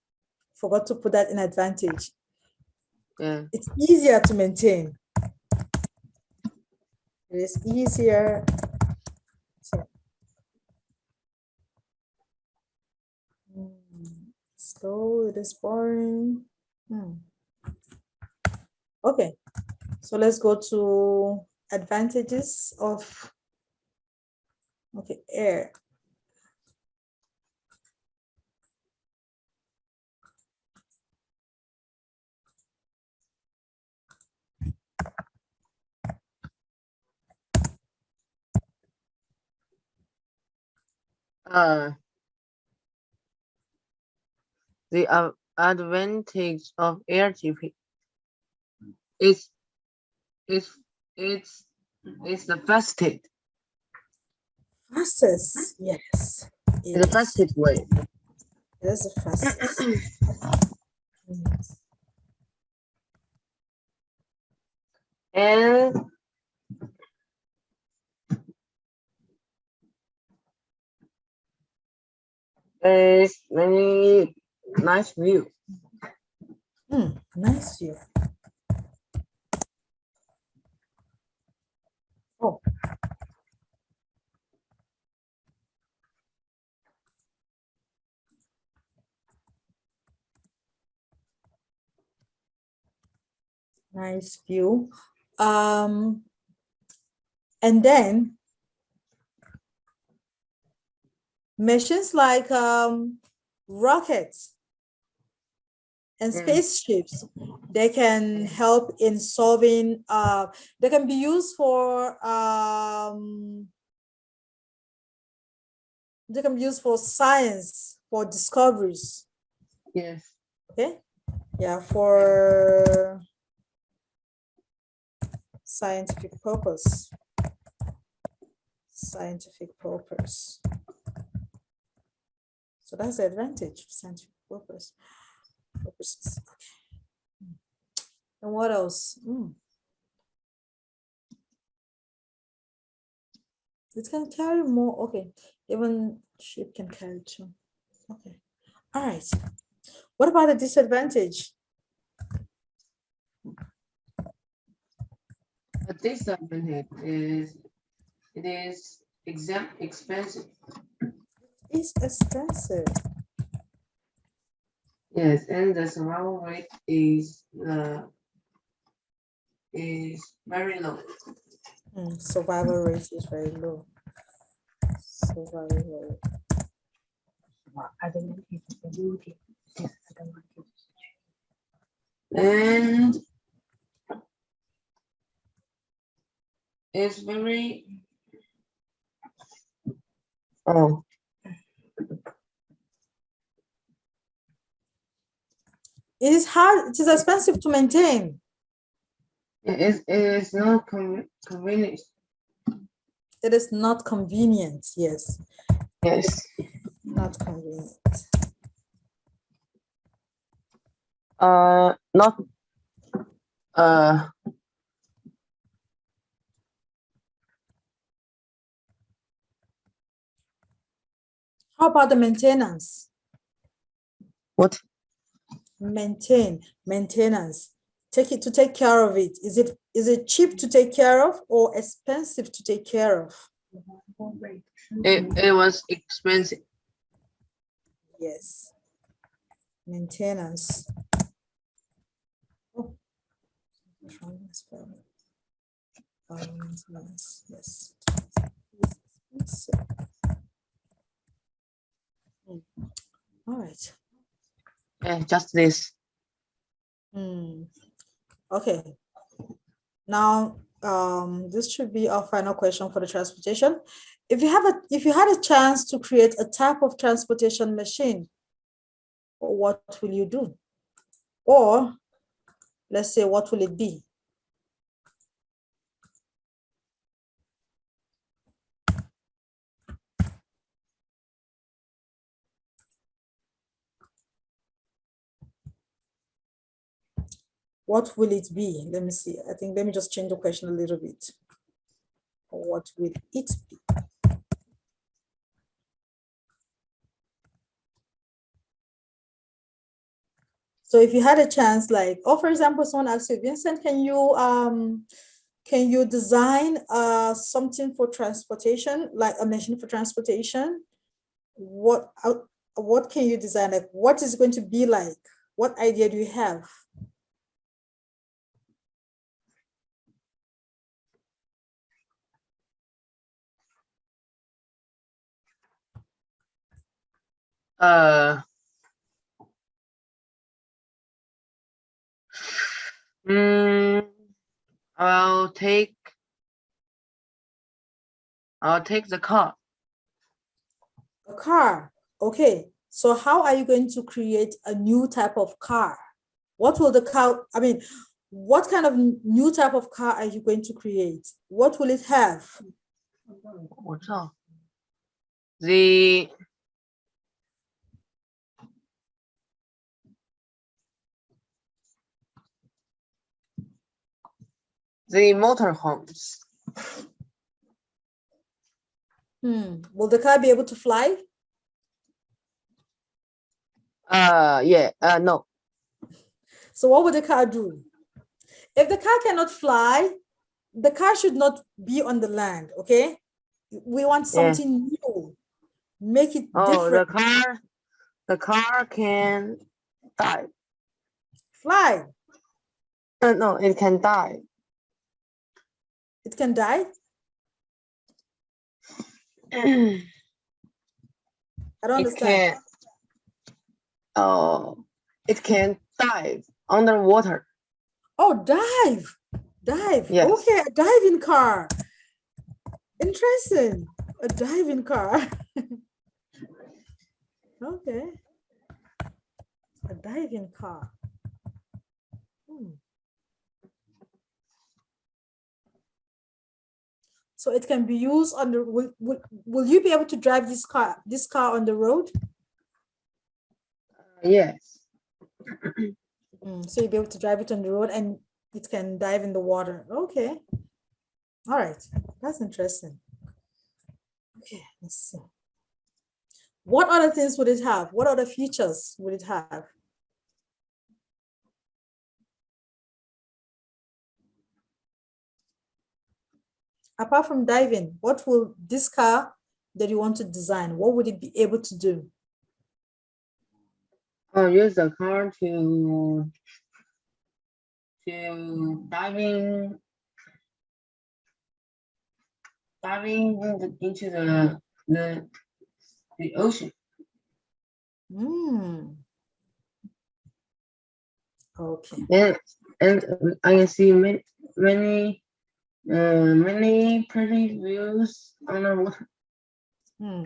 Speaker 3: Forgot to put that in advantage.
Speaker 4: Yeah.
Speaker 3: It's easier to maintain. It is easier. Slow, it is boring. Okay, so let's go to advantages of air.
Speaker 4: The advantage of air TP is it's the fastest.
Speaker 3: Fastest, yes.
Speaker 4: The fastest way.
Speaker 3: It is the fastest. Yes.
Speaker 4: And there's many nice view.
Speaker 3: Nice view. Oh. Nice view. And then machines like rockets and spaceships, they can help in solving, they can be used for science, for discoveries.
Speaker 4: Yes.
Speaker 3: Okay. Yeah, for scientific purpose. Scientific purpose. So that's the advantage of scientific purposes. Okay. And what else? It can carry more. Okay. Even ship can carry too. Okay. All right. What about the disadvantage?
Speaker 4: The disadvantage is it is expensive.
Speaker 3: It's expensive.
Speaker 4: Yes, and the survival rate is very low.
Speaker 3: Survival rate is very low. Survival rate.
Speaker 4: And it's very
Speaker 3: It is hard, it is expensive to maintain.
Speaker 4: it is not convenient.
Speaker 3: It is not convenient, yes.
Speaker 4: Yes.
Speaker 3: Not convenient.
Speaker 4: Not
Speaker 3: How about the maintenance?
Speaker 4: what?
Speaker 3: Maintenance. Take care of it. Is it cheap to take care of or expensive to take care of?
Speaker 4: It was expensive.
Speaker 3: Yes. Maintenance. Oh. Maintenance. Yes. Expensive. All right.
Speaker 4: Just this.
Speaker 3: Okay. Now, this should be our final question for the transportation. If you had a chance to create a type of transportation machine, what will you do? Or let's say, what will it be? What will it be? Let me see. I think let me just change the question a little bit. What will it be? So if you had a chance, like, for example, someone asks you, Vincent, can you Can you design something for transportation, like a machine for transportation? What can you design? Like, what is it going to be like? What idea do you have?
Speaker 4: I'll take the car.
Speaker 3: A car. Okay. So how are you going to create a new type of car? What will the car, I mean, what kind of new type of car are you going to create? What will it have?
Speaker 4: What's up? The motorhomes.
Speaker 3: Will the car be able to fly?
Speaker 4: Yeah. No.
Speaker 3: So what would the car do? If the car cannot fly, the car should not be on the land, okay? We want something new. Make it different.
Speaker 4: The car can dive.
Speaker 3: Fly.
Speaker 4: No, it can dive.
Speaker 3: It can die.
Speaker 4: It
Speaker 3: I don't understand.
Speaker 4: It can dive underwater.
Speaker 3: Oh, dive. Dive.
Speaker 4: Yes.
Speaker 3: Okay, a diving car. Interesting. A diving car. Okay. A diving car. So it can be used on the, will you be able to drive this car on the road?
Speaker 4: Yes.
Speaker 3: So you'll be able to drive it on the road and it can dive in the water. Okay. All right. That's interesting. Okay, let's see. What other things would it have? What other features would it have? Apart from diving, what will this car that you want to design, what would it be able to do?
Speaker 4: I'll use the car to diving into the ocean.
Speaker 3: Okay.
Speaker 4: And I can see many pretty views on the water.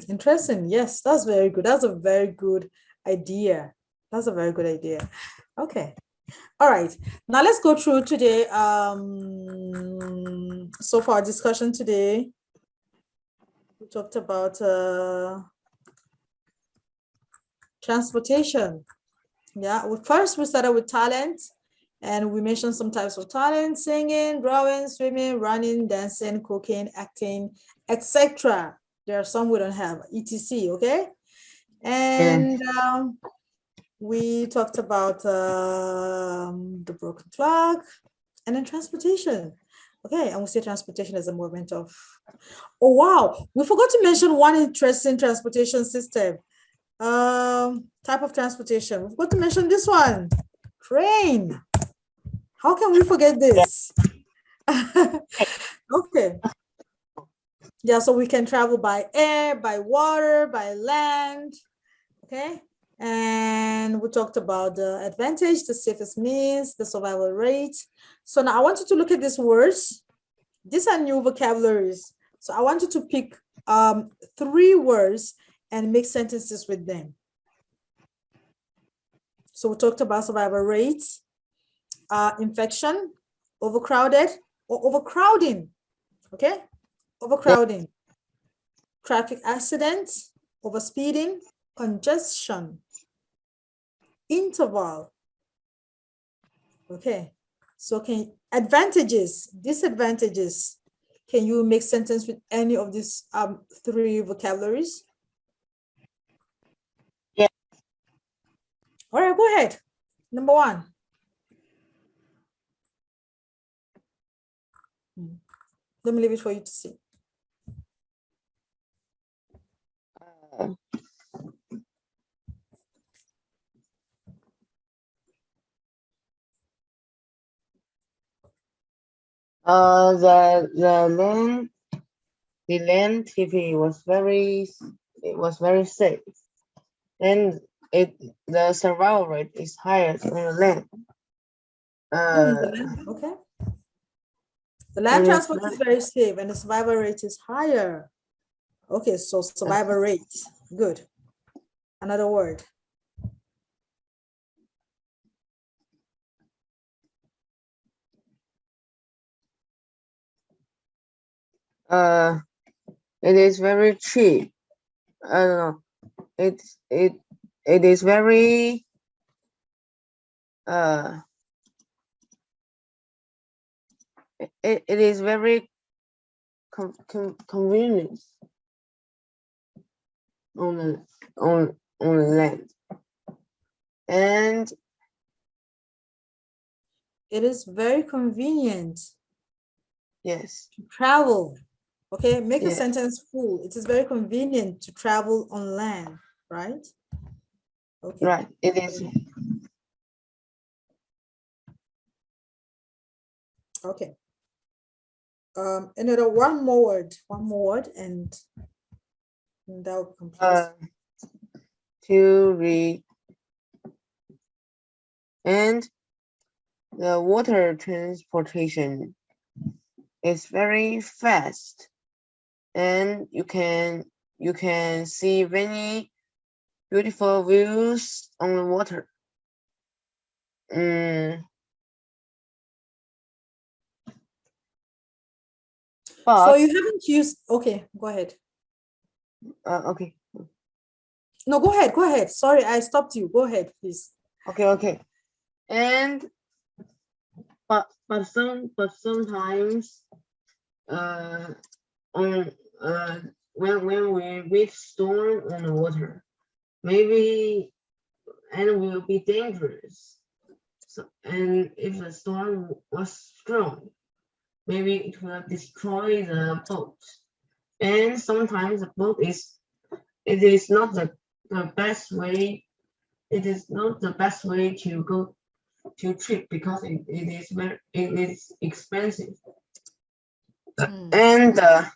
Speaker 3: Interesting. Yes, that's very good. That's a very good idea. That's a very good idea. Okay. All right. Now let's go through today. So for our discussion today, we talked about transportation. Yeah. First, we started with talent, and we mentioned some types of talent: singing, drawing, swimming, running, dancing, cooking, acting, etc. There are some we don't have, etc. Okay. And we talked about the broken clock and then transportation. Okay, and we say transportation is a movement of, oh wow, we forgot to mention one interesting transportation system. Type of transportation. We forgot to mention this one. Train. How can we forget this? Okay. Yeah, so we can travel by air, by water, by land. Okay. And we talked about the advantage, the safest means, the survival rate. So now I want you to look at these words. These are new vocabularies. So I want you to pick 3 words and make sentences with them. So we talked about survival rates, infection, overcrowded or overcrowding. Okay, overcrowding, traffic accidents, overspeeding, congestion, interval. Okay, so advantages, disadvantages. Can you make sentence with any of these 3 vocabularies?
Speaker 4: Yeah.
Speaker 3: All right, go ahead. Number 1. Let me leave it for you to see.
Speaker 4: The land TP was very safe, and the survival rate is higher on the land.
Speaker 3: Okay. The land
Speaker 4: and it's
Speaker 3: transport is very safe and the survival rate is higher. Okay, so survival rate, good. Another word.
Speaker 4: It is very cheap. I don't know. It is very it is very convenient on the land, and
Speaker 3: It is very convenient
Speaker 4: yes,
Speaker 3: to travel. Okay, make a
Speaker 4: Yes.
Speaker 3: sentence full. It is very convenient to travel on land, right? Okay.
Speaker 4: right. It is.
Speaker 3: Okay. Another one more word, and that will complete.
Speaker 4: To read, and the water transportation is very fast, and you can see many beautiful views on the water.
Speaker 3: So
Speaker 4: But
Speaker 3: you haven't used, okay, go ahead.
Speaker 4: okay.
Speaker 3: No, go ahead. Sorry, I stopped you. Go ahead, please.
Speaker 4: Okay. And but sometimes on when we meet storm on the water, maybe and will be dangerous. So, and if the storm was strong, maybe it will destroy the boat. And sometimes the boat it is not the best way. It is not the best way to go to trip because it is expensive. And the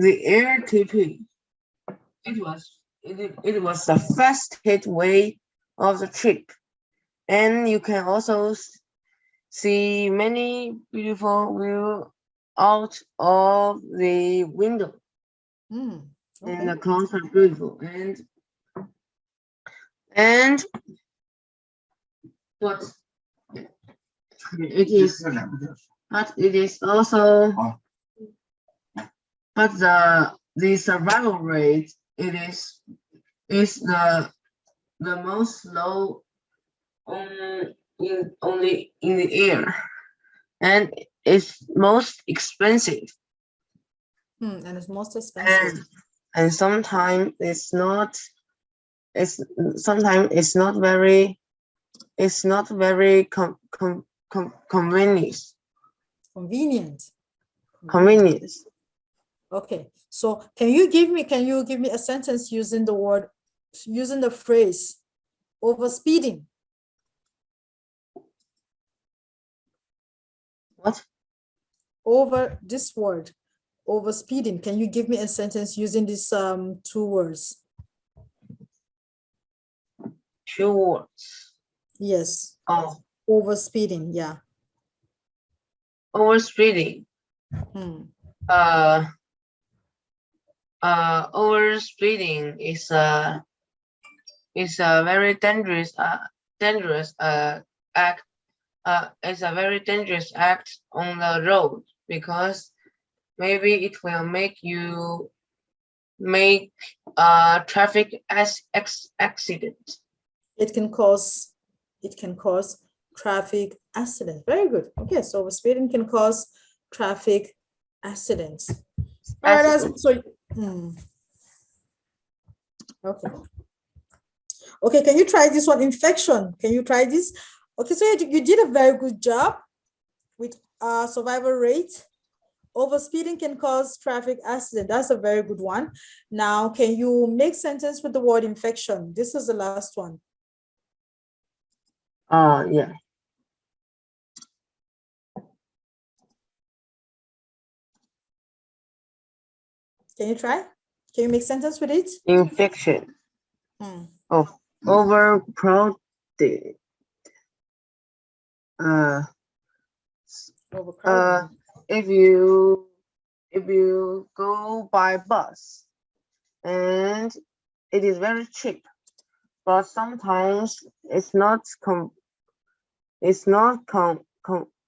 Speaker 4: air TP, it was the fastest way of the trip, and you can also see many beautiful views out of the window. And the clouds are beautiful, and but it is also but the survival rate is the most low only in the air, and it's most expensive.
Speaker 3: And it's most expensive.
Speaker 4: And sometimes it's not. Sometimes it's not very. It's not very convenient. Convenience.
Speaker 3: Okay, so can you give me a sentence using the phrase overspeeding?
Speaker 4: What?
Speaker 3: Over this word, overspeeding. Can you give me a sentence using these two words?
Speaker 4: 2 words.
Speaker 3: Yes.
Speaker 4: Oh.
Speaker 3: Overspeeding, yeah.
Speaker 4: Overspeeding. Overspeeding is a very dangerous act. It's a very dangerous act on the road because maybe it will make a traffic accident.
Speaker 3: It can cause traffic accidents. Very good. Okay, so overspeeding can cause traffic accidents. All right, so okay, can you try this one? Infection. Can you try this? Okay, so you did a very good job. with survival rate. Overspeeding can cause traffic accident. That's a very good one. Now, can you make sentence with the word infection? This is the last one.
Speaker 4: Yeah.
Speaker 3: Can you try? Can you make sentence with it?
Speaker 4: Infection.
Speaker 3: Hmm.
Speaker 4: Oh, overcrowded.
Speaker 3: Overcrowded.
Speaker 4: If you go by bus and it is very cheap, but sometimes it's not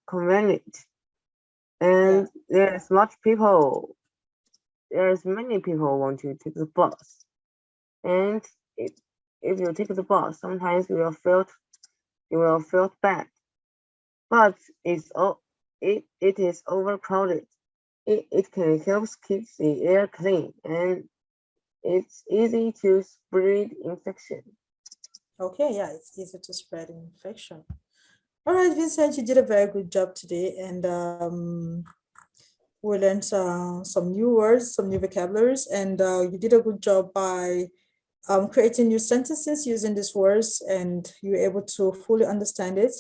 Speaker 4: convenient, and there's many people want to take the bus, and if you take the bus, sometimes you will feel bad, but it is overcrowded. It can help keep the air clean, and it's easy to spread infection.
Speaker 3: Okay, yeah, it's easy to spread infection. All right, Vincent, you did a very good job today, and we learned some new words, some new vocabularies, and you did a good job by creating new sentences using these words, and you were able to fully understand it.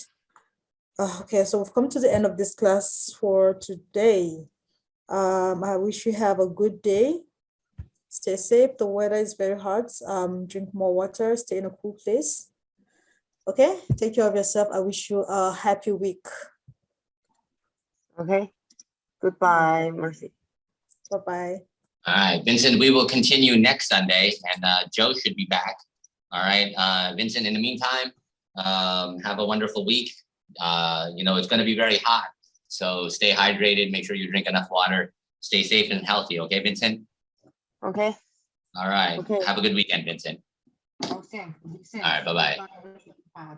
Speaker 3: Okay, so we've come to the end of this class for today. I wish you have a good day. Stay safe. The weather is very hot. Drink more water. Stay in a cool place. Okay, take care of yourself. I wish you a happy week.
Speaker 4: Okay. Goodbye, Mercy.
Speaker 3: Bye-bye.
Speaker 1: All right, Vincent, we will continue next Sunday, and Joe should be back. All right, Vincent, in the meantime, have a wonderful week. It's going to be very hot, so stay hydrated. Make sure you drink enough water. Stay safe and healthy. Okay, Vincent?
Speaker 4: Okay.
Speaker 1: All right.
Speaker 4: Okay.
Speaker 1: Have a good weekend, Vincent.
Speaker 4: Okay.
Speaker 1: All right, bye-bye.
Speaker 4: Bye.